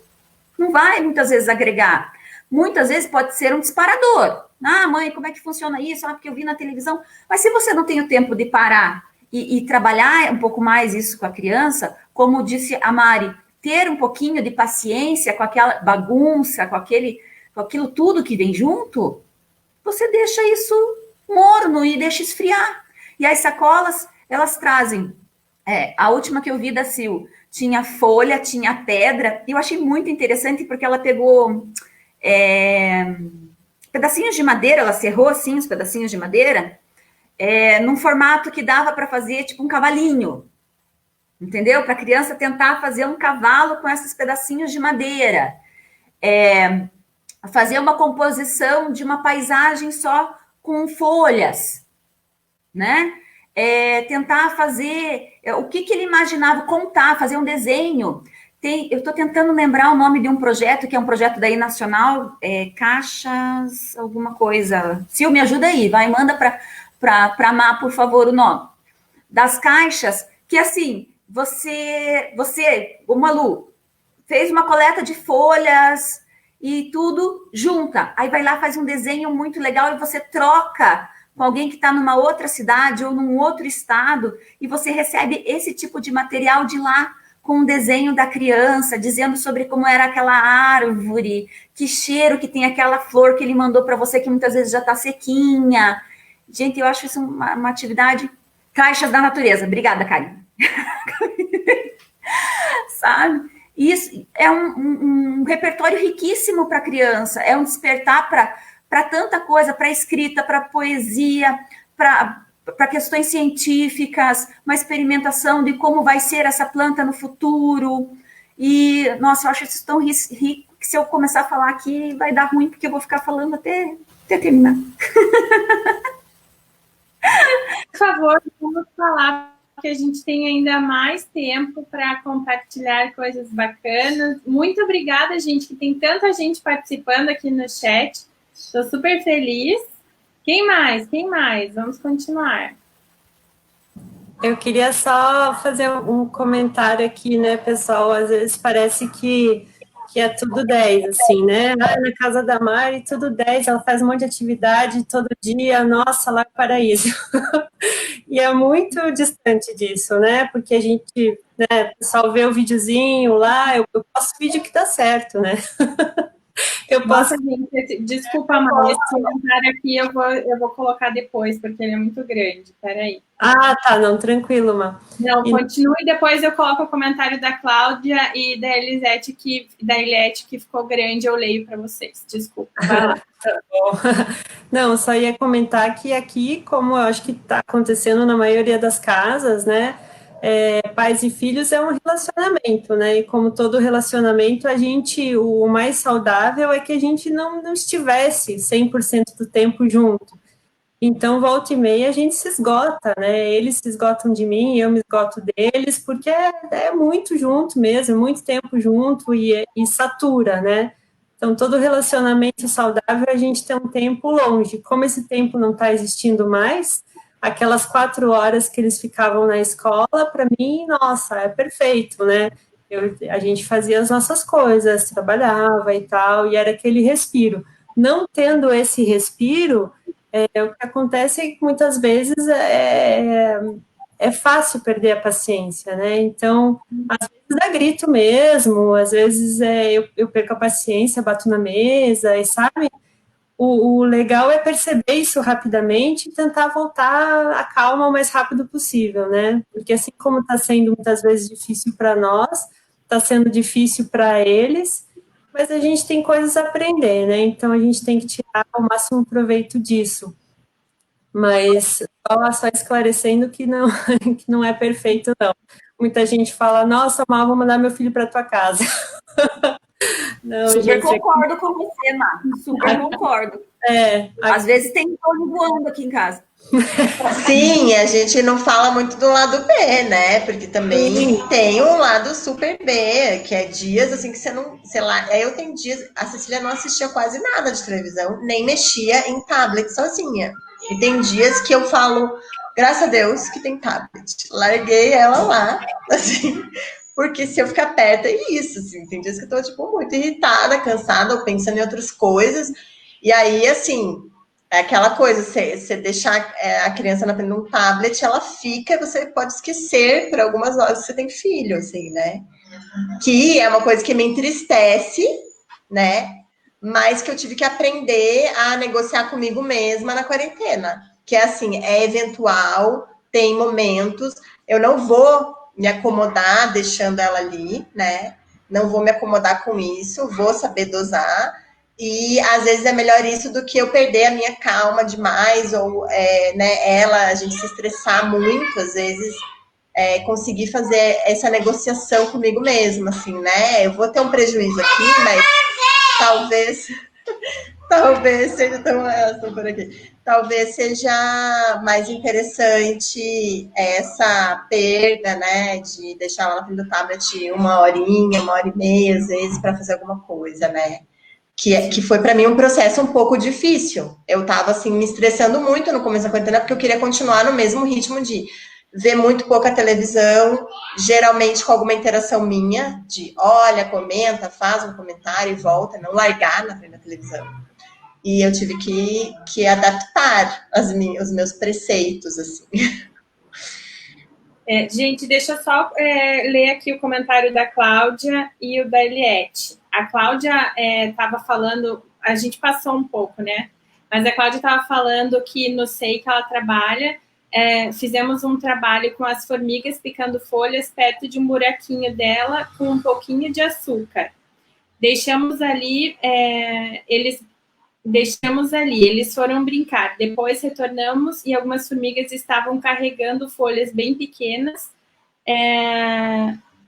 não vai muitas vezes agregar. Muitas vezes pode ser um disparador. Ah, mãe, como é que funciona isso? Ah, porque eu vi na televisão. Mas se você não tem o tempo de parar e trabalhar um pouco mais isso com a criança, como disse a Mari, ter um pouquinho de paciência com aquela bagunça, com aquilo tudo que vem junto, você deixa isso morno e deixa esfriar. E as sacolas, elas trazem, a última que eu vi da Sil, tinha folha, tinha pedra, e eu achei muito interessante porque ela pegou pedacinhos de madeira, ela serrou assim os pedacinhos de madeira, num formato que dava para fazer tipo um cavalinho, entendeu? Para a criança tentar fazer um cavalo com esses pedacinhos de madeira. Fazer uma composição de uma paisagem só com folhas, né? Tentar fazer o que ele imaginava, contar, fazer um desenho. Eu estou tentando lembrar o nome de um projeto, que é um projeto daí nacional, Caixas, alguma coisa. Sil, me ajuda aí, vai, manda para a Má, por favor, o nome. Das caixas, que assim, você, o Malu, fez uma coleta de folhas e tudo junta. Aí vai lá, faz um desenho muito legal e você troca com alguém que está numa outra cidade ou num outro estado e você recebe esse tipo de material de lá, com um desenho da criança, dizendo sobre como era aquela árvore, que cheiro que tem aquela flor que ele mandou para você, que muitas vezes já está sequinha. Gente, eu acho isso uma atividade... Caixas da natureza. Obrigada, Karen. Sabe? Isso é um repertório riquíssimo para a criança, é um despertar para tanta coisa, para escrita, para poesia, para questões científicas, uma experimentação de como vai ser essa planta no futuro. E, nossa, eu acho isso tão rico que se eu começar a falar aqui vai dar ruim, porque eu vou ficar falando até terminar. Por favor, vamos falar, porque a gente tem ainda mais tempo para compartilhar coisas bacanas. Muito obrigada, gente, que tem tanta gente participando aqui no chat. Estou super feliz. Quem mais? Quem mais? Vamos continuar. Eu queria só fazer um comentário aqui, né, pessoal? Às vezes parece que é tudo 10, assim, né? Na casa da Mari, tudo 10, ela faz um monte de atividade todo dia, nossa, lá é paraíso. E é muito distante disso, né? Porque a gente, né, o pessoal vê o videozinho lá, eu posto vídeo que dá certo, né? Eu posso... Nossa, gente, desculpa, Mari, esse comentário aqui eu vou colocar depois, porque ele é muito grande, peraí. Ah, tá, não, tranquilo, Má. Não, continue, depois eu coloco o comentário da Cláudia e da Elisete, da Eliette, que ficou grande, eu leio para vocês, desculpa, vai lá. Tá bom. Não, só ia comentar que aqui, como eu acho que está acontecendo na maioria das casas, né, pais e filhos é um relacionamento, né, e como todo relacionamento, o mais saudável é que a gente não estivesse 100% do tempo junto. Então, volta e meia, a gente se esgota, né? Eles se esgotam de mim, eu me esgoto deles, porque é muito junto mesmo, muito tempo junto e satura, né? Então, todo relacionamento saudável, a gente tem um tempo longe. Como esse tempo não está existindo mais, aquelas 4 horas que eles ficavam na escola, para mim, nossa, é perfeito, né? A gente fazia as nossas coisas, trabalhava e tal, e era aquele respiro. Não tendo esse respiro... o que acontece é que muitas vezes é fácil perder a paciência, né? Então, às vezes dá grito mesmo, às vezes eu perco a paciência, bato na mesa, e sabe? O legal é perceber isso rapidamente e tentar voltar à calma o mais rápido possível, né? Porque assim como está sendo muitas vezes difícil para nós, está sendo difícil para eles, mas a gente tem coisas a aprender, né? Então a gente tem que tirar o máximo proveito disso. Mas só esclarecendo que não é perfeito, não. Muita gente fala, nossa, Má, vou mandar meu filho para tua casa. Não, super gente, concordo com você, Má. Super concordo. Às vezes tem torno voando aqui em casa. Sim, a gente não fala muito do lado B, né? Porque também tem um lado super B, que é dias assim que você não, sei lá, eu tenho dias, a Cecília não assistia quase nada de televisão, nem mexia em tablet sozinha. E tem dias que eu falo, graças a Deus que tem tablet. Larguei ela lá, assim, porque se eu ficar perto é isso, assim, tem dias que eu tô, tipo, muito irritada, cansada, ou pensando em outras coisas, e aí, assim, É aquela coisa, você deixar a criança na frente de um tablet, ela fica, você pode esquecer por algumas horas que você tem filho, assim, né? Que é uma coisa que me entristece, né? Mas que eu tive que aprender a negociar comigo mesma na quarentena. Que é assim, é eventual, tem momentos, eu não vou me acomodar deixando ela ali, né? Não vou me acomodar com isso, vou saber dosar. E às vezes é melhor isso do que eu perder a minha calma demais, ou né, a gente se estressar muito, às vezes conseguir fazer essa negociação comigo mesma, assim, né? Eu vou ter um prejuízo aqui, mas talvez seja por aqui. Talvez seja mais interessante essa perda, né, de deixar ela na frente do tablet 1 horinha, 1 hora e meia, às vezes, para fazer alguma coisa, né? Que foi para mim um processo um pouco difícil. Eu estava assim me estressando muito no começo da quarentena porque eu queria continuar no mesmo ritmo de ver muito pouca televisão, geralmente com alguma interação minha, de olha, comenta, faz um comentário e volta, não largar na frente da televisão. E eu tive que adaptar os meus preceitos, assim. Gente, deixa eu só ler aqui o comentário da Cláudia e o da Eliette. A Cláudia estava falando, a gente passou um pouco, né? Mas a Cláudia estava falando que no SEI que ela trabalha, fizemos um trabalho com as formigas picando folhas perto de um buraquinho dela com um pouquinho de açúcar. Deixamos ali, eles foram brincar. Depois retornamos e algumas formigas estavam carregando folhas bem pequenas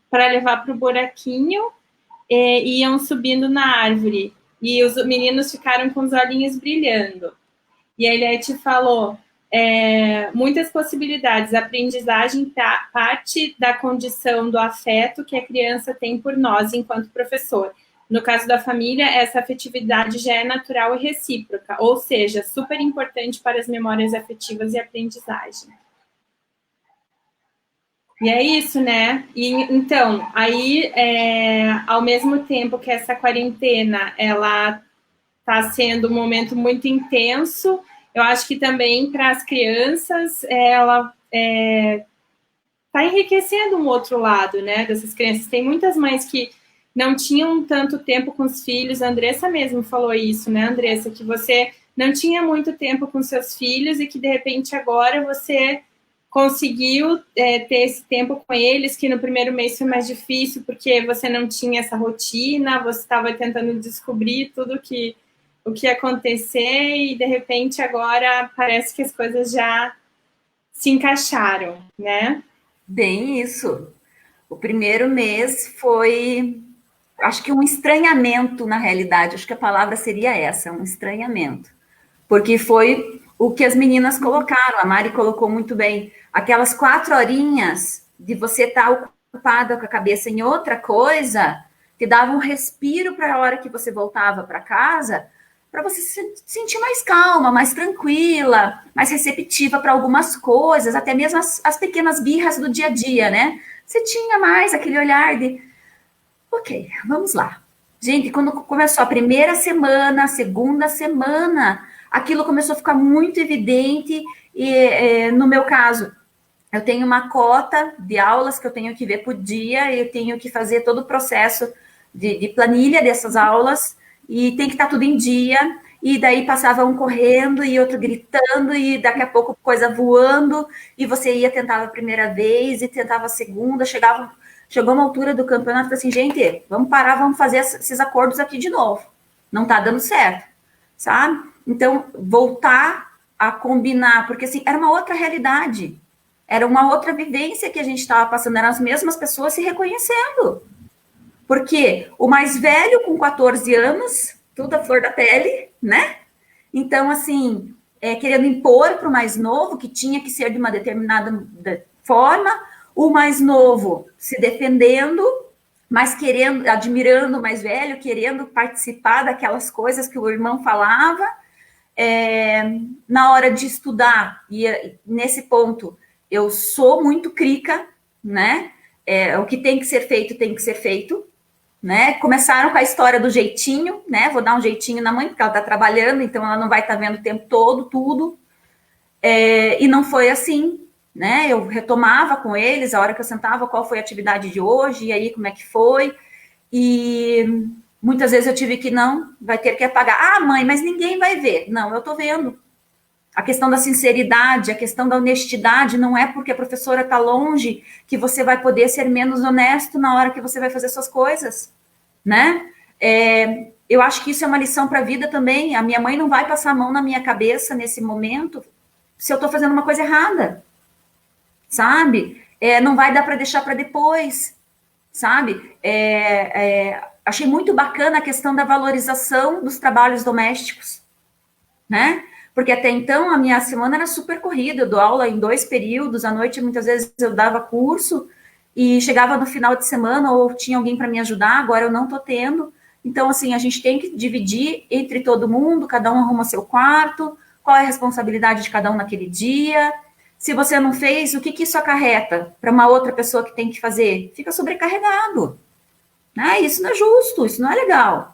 para levar para o buraquinho e iam subindo na árvore. E os meninos ficaram com os olhinhos brilhando. E a Eliette falou, muitas possibilidades. A aprendizagem parte da condição do afeto que a criança tem por nós enquanto professor. No caso da família, essa afetividade já é natural e recíproca, ou seja, super importante para as memórias afetivas e aprendizagem. E é isso, né? E, então, aí, ao mesmo tempo que essa quarentena, ela está sendo um momento muito intenso, eu acho que também para as crianças, ela está enriquecendo um outro lado, né, dessas crianças. Tem muitas mães que não tinham tanto tempo com os filhos. A Andressa mesmo falou isso, né, Andressa? Que você não tinha muito tempo com seus filhos e que, de repente, agora você conseguiu ter esse tempo com eles, que no primeiro mês foi mais difícil, porque você não tinha essa rotina, você estava tentando descobrir tudo o que ia acontecer e, de repente, agora parece que as coisas já se encaixaram, né? Bem isso. O primeiro mês foi, acho que um estranhamento, na realidade. Acho que a palavra seria essa, um estranhamento. Porque foi o que as meninas colocaram, a Mari colocou muito bem. Aquelas 4 horinhas de você estar ocupada com a cabeça em outra coisa, te dava um respiro para a hora que você voltava para casa, para você se sentir mais calma, mais tranquila, mais receptiva para algumas coisas, até mesmo as pequenas birras do dia a dia, né? Você tinha mais aquele olhar de, ok, vamos lá. Gente, quando começou a primeira semana, a segunda semana, aquilo começou a ficar muito evidente e, no meu caso, eu tenho uma cota de aulas que eu tenho que ver por dia, eu tenho que fazer todo o processo de planilha dessas aulas e tem que estar tudo em dia, e daí passava um correndo e outro gritando e daqui a pouco coisa voando e você ia, tentava a primeira vez e tentava a segunda, chegou uma altura do campeonato e falei assim, gente, vamos parar, vamos fazer esses acordos aqui de novo, não tá dando certo, sabe? Então, voltar a combinar, porque assim, era uma outra realidade, era uma outra vivência que a gente estava passando, eram as mesmas pessoas se reconhecendo. Porque o mais velho, com 14 anos, tudo a flor da pele, né? Então, assim, querendo impor para o mais novo, que tinha que ser de uma determinada forma, o mais novo se defendendo, mas admirando o mais velho, querendo participar daquelas coisas que o irmão falava. Na hora de estudar, e nesse ponto, eu sou muito crica, né? O que tem que ser feito, né? Começaram com a história do jeitinho, né? Vou dar um jeitinho na mãe, porque ela está trabalhando, então ela não vai estar vendo o tempo todo, tudo. E não foi assim, né? Eu retomava com eles, a hora que eu sentava, qual foi a atividade de hoje, e aí como é que foi. E muitas vezes eu tive que, não, vai ter que apagar. Ah, mãe, mas ninguém vai ver. Não, eu tô vendo. A questão da sinceridade, a questão da honestidade, não é porque a professora está longe que você vai poder ser menos honesto na hora que você vai fazer suas coisas, né? Eu acho que isso é uma lição para a vida também. A minha mãe não vai passar a mão na minha cabeça nesse momento se eu estou fazendo uma coisa errada, sabe? Não vai dar para deixar para depois, sabe? Achei muito bacana a questão da valorização dos trabalhos domésticos, né? Porque até então a minha semana era super corrida, eu dou aula em 2 períodos, à noite muitas vezes eu dava curso e chegava no final de semana ou tinha alguém para me ajudar, agora eu não estou tendo. Então, assim, a gente tem que dividir entre todo mundo, cada um arruma seu quarto, qual é a responsabilidade de cada um naquele dia. Se você não fez, o que isso acarreta para uma outra pessoa que tem que fazer? Fica sobrecarregado. Né? Isso não é justo, isso não é legal.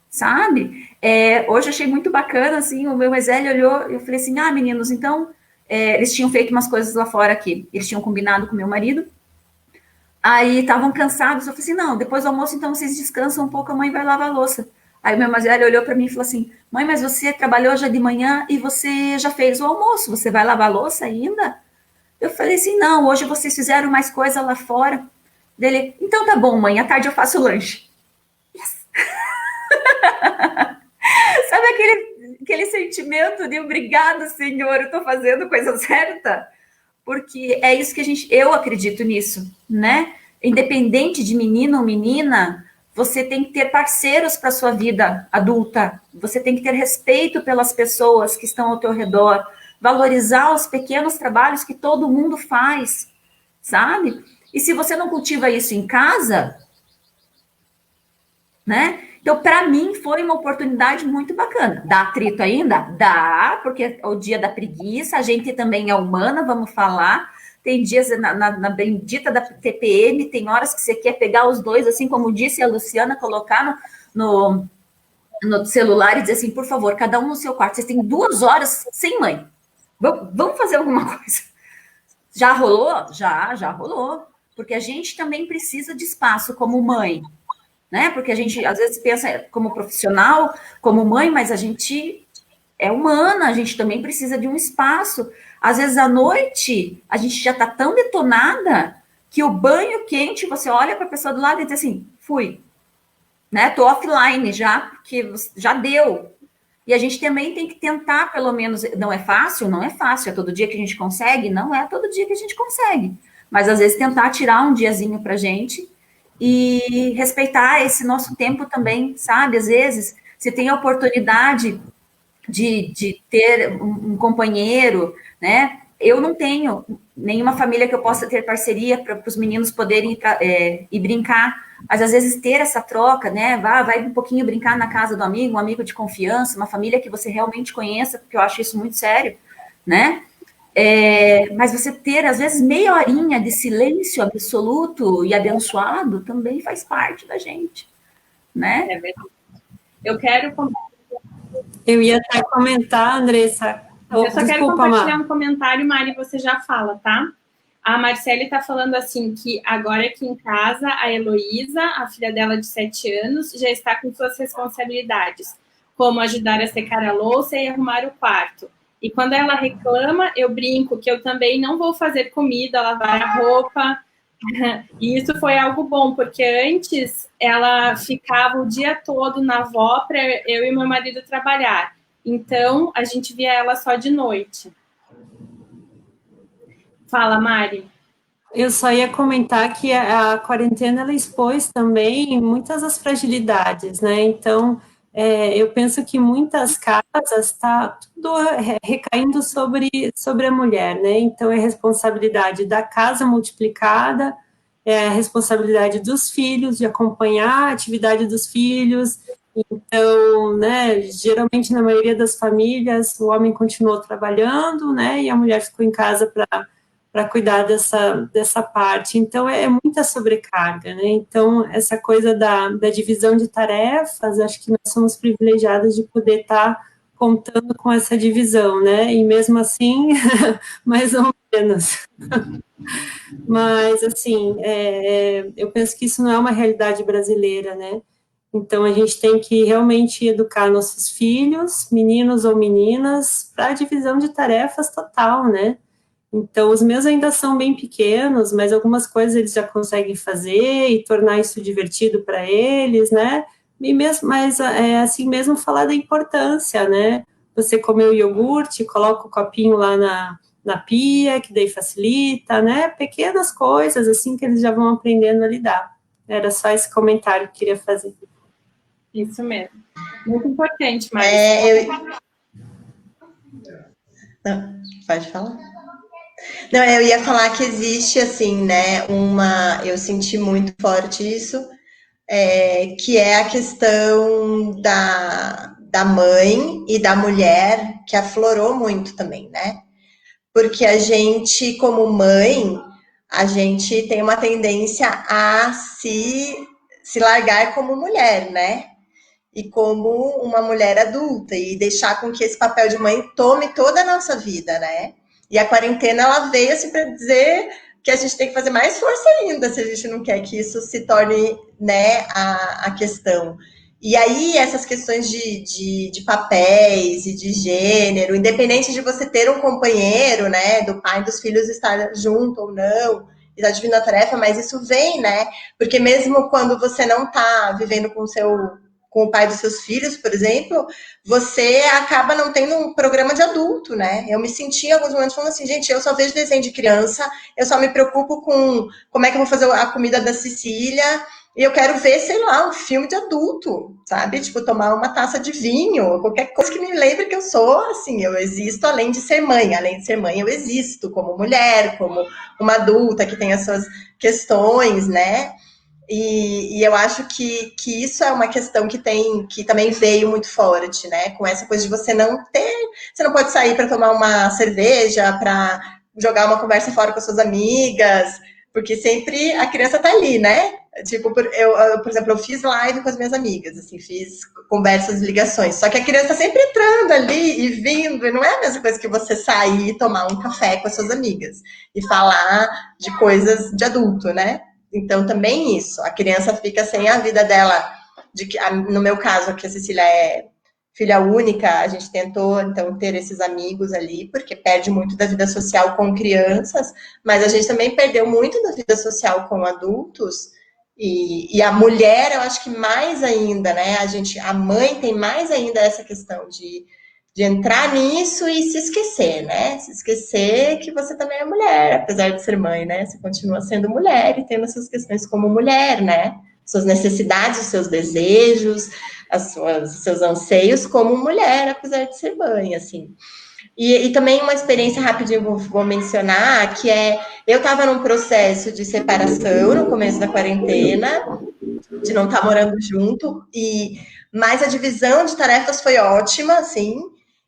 Sabe? Hoje eu achei muito bacana, assim, o meu mais velho olhou, eu falei assim, meninos, então, eles tinham feito umas coisas lá fora aqui, eles tinham combinado com meu marido, aí estavam cansados, eu falei assim, não, depois do almoço, então, vocês descansam um pouco, a mãe vai lavar a louça. Aí o meu mais velho olhou para mim e falou assim, mãe, mas você trabalhou já de manhã e você já fez o almoço, você vai lavar a louça ainda? Eu falei assim, não, hoje vocês fizeram mais coisa lá fora. Dele, então tá bom, mãe, à tarde eu faço o lanche. Sabe aquele sentimento de obrigado, Senhor, eu estou fazendo a coisa certa? Porque é isso que eu acredito nisso, né? Independente de menino ou menina, você tem que ter parceiros para a sua vida adulta, você tem que ter respeito pelas pessoas que estão ao teu redor, valorizar os pequenos trabalhos que todo mundo faz, sabe? E se você não cultiva isso em casa, né? Então, para mim, foi uma oportunidade muito bacana. Dá atrito ainda? Dá, porque é o dia da preguiça, a gente também é humana, vamos falar. Tem dias na bendita da TPM, tem horas que você quer pegar os dois, assim como disse a Luciana, colocar no celular e dizer assim, por favor, cada um no seu quarto. Vocês têm 2 horas sem mãe. Vamos fazer alguma coisa. Já rolou? Já rolou. Porque a gente também precisa de espaço como mãe, né? Porque a gente às vezes pensa como profissional, como mãe, mas a gente é humana, a gente também precisa de um espaço. Às vezes à noite a gente já está tão detonada que o banho quente, você olha para a pessoa do lado e diz assim, fui, né? Tô offline já, porque já deu. E a gente também tem que tentar, pelo menos, não é fácil, é todo dia que a gente consegue, não é todo dia que a gente consegue. Mas às vezes tentar tirar um diazinho pra gente e respeitar esse nosso tempo também, sabe? Às vezes, você tem a oportunidade de ter um companheiro, né? Eu não tenho nenhuma família que eu possa ter parceria para os meninos poderem ir brincar, mas às vezes ter essa troca, né? Vai um pouquinho brincar na casa do amigo, um amigo de confiança, uma família que você realmente conheça, porque eu acho isso muito sério, né? Mas você ter, às vezes, meia horinha de silêncio absoluto e abençoado também faz parte da gente, né? É verdade. Eu ia até comentar, Andressa. Eu só quero compartilhar um comentário, Mari, você já fala, tá? A Marcele está falando assim, que agora aqui em casa, a Heloísa, a filha dela de 7 anos, já está com suas responsabilidades, como ajudar a secar a louça e arrumar o quarto. E quando ela reclama, eu brinco que eu também não vou fazer comida, lavar a roupa. E isso foi algo bom, porque antes ela ficava o dia todo na avó para eu e meu marido trabalhar. Então, a gente via ela só de noite. Fala, Mari. Eu só ia comentar que a quarentena ela expôs também muitas das fragilidades, né? Então, eu penso que muitas casas está tudo recaindo sobre a mulher, né? Então, é responsabilidade da casa multiplicada, é a responsabilidade dos filhos, de acompanhar a atividade dos filhos. Então, né, geralmente na maioria das famílias, o homem continuou trabalhando, né, e a mulher ficou em casa para cuidar dessa parte. Então, é muita sobrecarga, né? Então, essa coisa da divisão de tarefas, acho que nós somos privilegiados de poder estar contando com essa divisão, né? E mesmo assim, mais ou menos. Mas, assim, eu penso que isso não é uma realidade brasileira, né? Então, a gente tem que realmente educar nossos filhos, meninos ou meninas, para a divisão de tarefas total, né? Então, os meus ainda são bem pequenos, mas algumas coisas eles já conseguem fazer e tornar isso divertido para eles, né? E mesmo, mas assim mesmo falar da importância, né? Você comeu iogurte, coloca o copinho lá na pia, que daí facilita, né? Pequenas coisas assim que eles já vão aprendendo a lidar. Era só esse comentário que eu queria fazer. Isso mesmo. Muito importante, Maria. Não, pode falar. Não, eu ia falar que existe, assim, né, eu senti muito forte isso, que é a questão da mãe e da mulher, que aflorou muito também, né? Porque a gente, como mãe, a gente tem uma tendência a se largar como mulher, né? E como uma mulher adulta, e deixar com que esse papel de mãe tome toda a nossa vida, né? E a quarentena, ela veio assim para dizer que a gente tem que fazer mais força ainda, se a gente não quer que isso se torne, né, a questão. E aí, essas questões de papéis e de gênero, independente de você ter um companheiro, né, do pai e dos filhos estar junto ou não, e tá dividindo a tarefa, mas isso vem, né? Porque mesmo quando você não tá vivendo com o pai dos seus filhos, por exemplo, você acaba não tendo um programa de adulto, né? Eu me senti em alguns momentos falando assim, gente, eu só vejo desenho de criança, eu só me preocupo com como é que eu vou fazer a comida da Sicília, e eu quero ver, sei lá, um filme de adulto, sabe? Tipo, tomar uma taça de vinho, qualquer coisa que me lembre que eu sou, assim, eu existo além de ser mãe. Além de ser mãe, eu existo como mulher, como uma adulta que tem as suas questões, né? E eu acho que isso é uma questão que também veio muito forte, né? Com essa coisa de você não pode sair para tomar uma cerveja, para jogar uma conversa fora com as suas amigas, porque sempre a criança tá ali, né? Tipo, por exemplo, eu fiz live com as minhas amigas, assim, fiz conversas, ligações, só que a criança tá sempre entrando ali e vindo, e não é a mesma coisa que você sair e tomar um café com as suas amigas e falar de coisas de adulto, né? Então, também isso, a criança fica sem a vida dela, no meu caso, aqui a Cecília é filha única, a gente tentou, então, ter esses amigos ali, porque perde muito da vida social com crianças, mas a gente também perdeu muito da vida social com adultos, e a mulher, eu acho que mais ainda, né, a mãe tem mais ainda essa questão de entrar nisso e se esquecer, né? Se esquecer que você também é mulher, apesar de ser mãe, né? Você continua sendo mulher e tendo as suas questões como mulher, né? Suas necessidades, os seus desejos, os seus anseios como mulher, apesar de ser mãe, assim. E também uma experiência rapidinho vou mencionar, que eu estava num processo de separação no começo da quarentena, de não estar morando junto, mas a divisão de tarefas foi ótima, assim,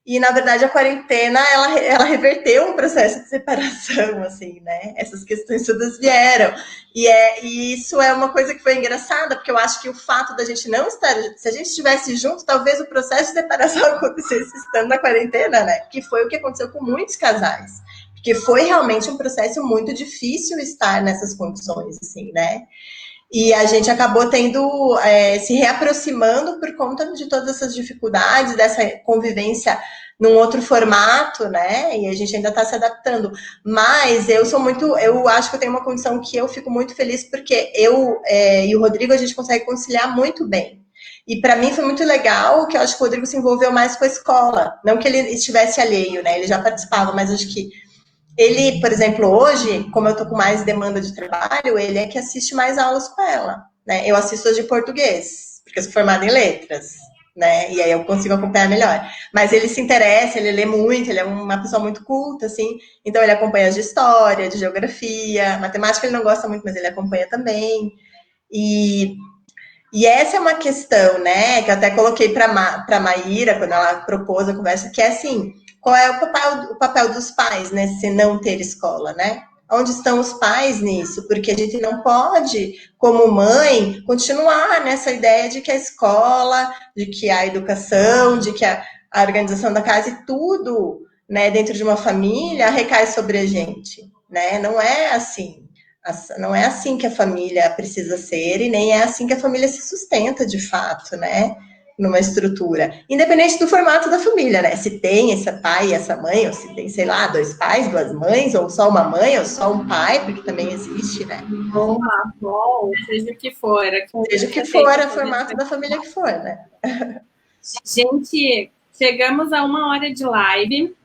e, na verdade, a quarentena, ela reverteu um processo de separação, assim, né? Essas questões todas vieram. E isso é uma coisa que foi engraçada, porque eu acho que o fato da gente não estar... Se a gente estivesse junto, talvez o processo de separação acontecesse estando na quarentena, né? Que foi o que aconteceu com muitos casais. Porque foi realmente um processo muito difícil estar nessas condições, assim, né? E a gente acabou se reaproximando por conta de todas essas dificuldades, dessa convivência num outro formato, né? E a gente ainda está se adaptando. Mas eu acho que eu tenho uma condição que eu fico muito feliz, porque eu e o Rodrigo, a gente consegue conciliar muito bem. E para mim foi muito legal que eu acho que o Rodrigo se envolveu mais com a escola. Não que ele estivesse alheio, né? Ele já participava, mas acho que ele, por exemplo, hoje, como eu tô com mais demanda de trabalho, ele é que assiste mais aulas com ela, né? Eu assisto as de português, porque eu sou formada em letras, né? E aí eu consigo acompanhar melhor. Mas ele se interessa, ele lê muito, ele é uma pessoa muito culta, assim. Então ele acompanha as de história, de geografia, matemática ele não gosta muito, mas ele acompanha também. E essa é uma questão, né, que eu até coloquei para Maíra, quando ela propôs a conversa, que é assim, qual é o papel dos pais, né, se não ter escola, né? Onde estão os pais nisso? Porque a gente não pode, como mãe, continuar nessa ideia de que a escola, de que a educação, de que a organização da casa e tudo, né, dentro de uma família recai sobre a gente, né? Não é assim. Não é assim que a família precisa ser e nem é assim que a família se sustenta de fato, né? Numa estrutura, independente do formato da família, né? Se tem esse pai e essa mãe, ou se tem, sei lá, 2 pais, 2 mães, ou só uma mãe, ou só um pai, porque também existe, né? Ou uma avó, seja o que for. Seja o que for, o formato da família que for, né? Gente, chegamos a 1 hora de live.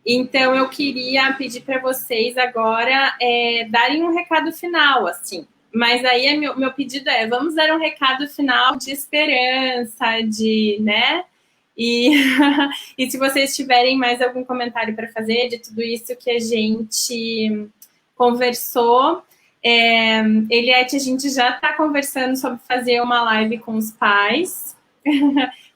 Então, eu queria pedir para vocês agora darem um recado final, assim. Mas aí, meu pedido vamos dar um recado final de esperança, né? E, e se vocês tiverem mais algum comentário para fazer de tudo isso que a gente conversou, Eliette, a gente já está conversando sobre fazer uma live com os pais.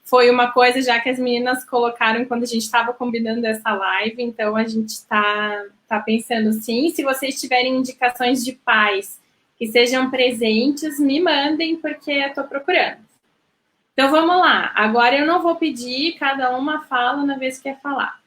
Foi uma coisa já que as meninas colocaram quando a gente estava combinando essa live, então a gente está pensando sim. Se vocês tiverem indicações de pais que sejam presentes, me mandem, porque eu estou procurando. Então vamos lá. Agora eu não vou pedir, cada uma fala na vez que quer falar.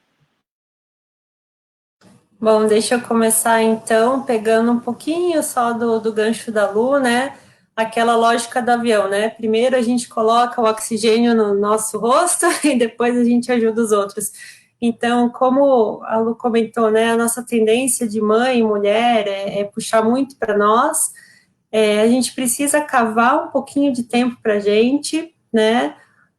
Bom, deixa eu começar então, pegando um pouquinho só do gancho da Lu, né? Aquela lógica do avião, né? Primeiro a gente coloca o oxigênio no nosso rosto e depois a gente ajuda os outros. Então, como a Lu comentou, né? A nossa tendência de mãe e mulher é puxar muito para nós. A gente precisa cavar um pouquinho de tempo para a gente, né?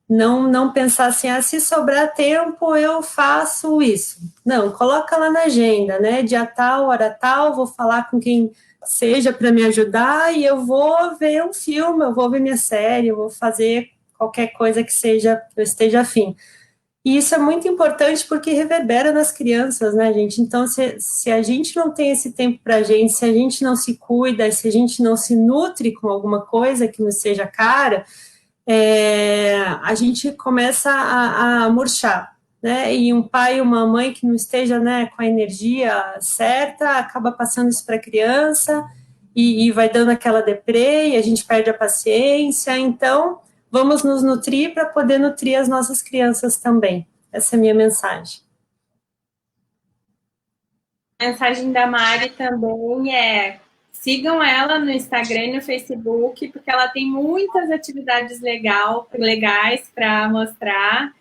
Não pensar assim, se sobrar tempo, eu faço isso. Não, coloca lá na agenda, né? Dia tal, hora tal, vou falar com quem seja para me ajudar e eu vou ver um filme, eu vou ver minha série, eu vou fazer qualquer coisa que seja, eu esteja afim. E isso é muito importante porque reverbera nas crianças, né, gente? Então, se a gente não tem esse tempo para a gente, se a gente não se cuida, se a gente não se nutre com alguma coisa que nos seja cara, a gente começa a murchar, né? E um pai e uma mãe que não esteja, né, com a energia certa, acaba passando isso para a criança e vai dando aquela deprê e a gente perde a paciência. Então, vamos nos nutrir para poder nutrir as nossas crianças também. Essa é a minha mensagem. A mensagem da Mari também sigam ela no Instagram e no Facebook, porque ela tem muitas atividades legais para mostrar.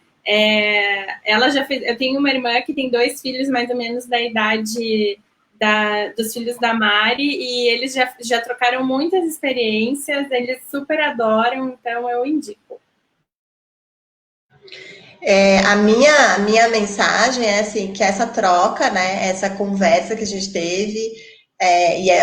Ela já fez. Eu tenho uma irmã que tem 2 filhos mais ou menos da idade dos filhos da Mari, e eles já trocaram muitas experiências, eles super adoram, então eu indico. A minha mensagem é assim, que essa troca, né, essa conversa que a gente teve,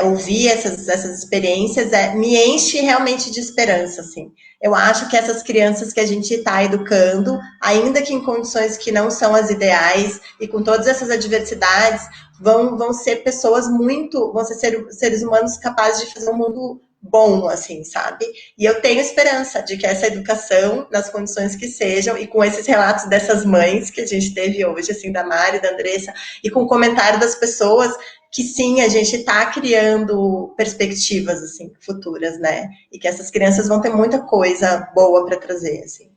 ouvir essas experiências, me enche realmente de esperança, assim. Eu acho que essas crianças que a gente está educando, ainda que em condições que não são as ideais, e com todas essas adversidades, vão ser pessoas vão ser seres humanos capazes de fazer um mundo bom, assim, sabe? E eu tenho esperança de que essa educação, nas condições que sejam, e com esses relatos dessas mães que a gente teve hoje, assim, da Mari, da Andressa, e com o comentário das pessoas, que sim, a gente está criando perspectivas, assim, futuras, né? E que essas crianças vão ter muita coisa boa para trazer, assim.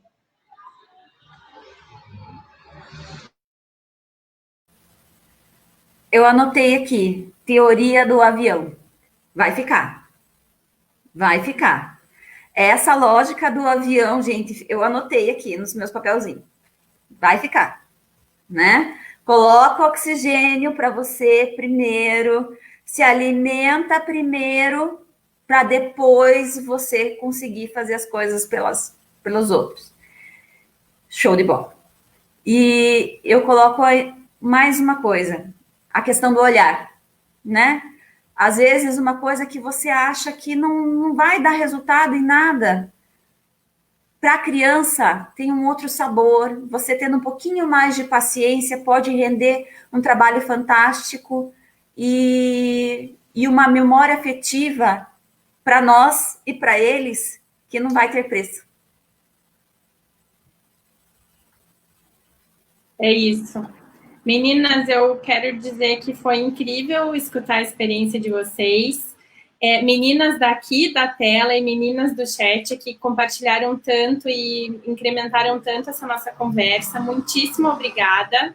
Eu anotei aqui, teoria do avião. Vai ficar. Vai ficar. Essa lógica do avião, gente, eu anotei aqui nos meus papelzinhos. Vai ficar, né? Coloca oxigênio para você primeiro, se alimenta primeiro, para depois você conseguir fazer as coisas pelos outros. Show de bola. E eu coloco mais uma coisa, a questão do olhar, né? Às vezes, uma coisa que você acha que não vai dar resultado em nada, para a criança tem um outro sabor. Você tendo um pouquinho mais de paciência pode render um trabalho fantástico e uma memória afetiva para nós e para eles que não vai ter preço. É isso. Meninas, eu quero dizer que foi incrível escutar a experiência de vocês. Meninas daqui da tela e meninas do chat que compartilharam tanto e incrementaram tanto essa nossa conversa. Muitíssimo obrigada.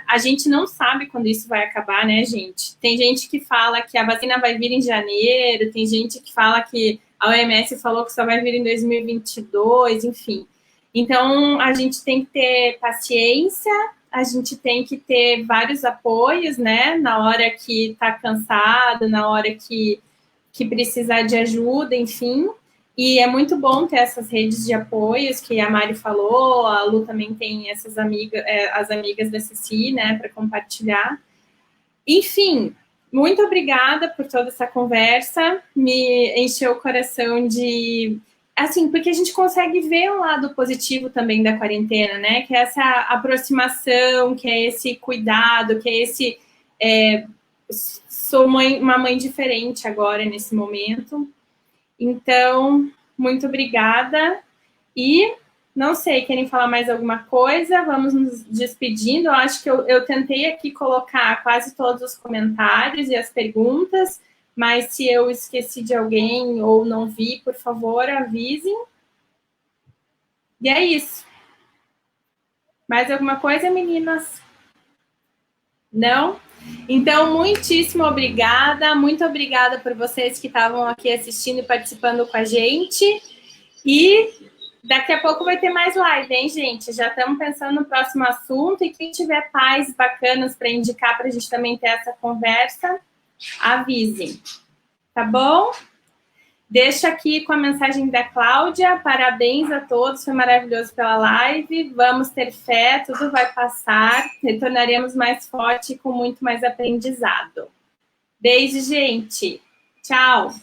A gente não sabe quando isso vai acabar, né, gente? Tem gente que fala que a vacina vai vir em janeiro, tem gente que fala que a OMS falou que só vai vir em 2022, enfim. Então, a gente tem que ter paciência, a gente tem que ter vários apoios, né? Na hora que tá cansado, na hora que precisar de ajuda, enfim. E é muito bom ter essas redes de apoios que a Mari falou, a Lu também tem essas amigas, as amigas da Ceci, né, para compartilhar. Enfim, muito obrigada por toda essa conversa, me encheu o coração de... Assim, porque a gente consegue ver um lado positivo também da quarentena, né, que é essa aproximação, que é esse cuidado, que é esse... sou uma mãe diferente agora, nesse momento. Então, muito obrigada. E, não sei, querem falar mais alguma coisa? Vamos nos despedindo. Eu acho que eu tentei aqui colocar quase todos os comentários e as perguntas, mas se eu esqueci de alguém ou não vi, por favor, avisem. E é isso. Mais alguma coisa, meninas? Não? Então, muitíssimo obrigada. Muito obrigada por vocês que estavam aqui assistindo e participando com a gente. E daqui a pouco vai ter mais live, hein, gente? Já estamos pensando no próximo assunto. E quem tiver pais bacanas para indicar para a gente também ter essa conversa, avisem. Tá bom? Deixo aqui com a mensagem da Cláudia. Parabéns a todos, foi maravilhoso pela live. Vamos ter fé, tudo vai passar. Retornaremos mais forte e com muito mais aprendizado. Beijo, gente. Tchau.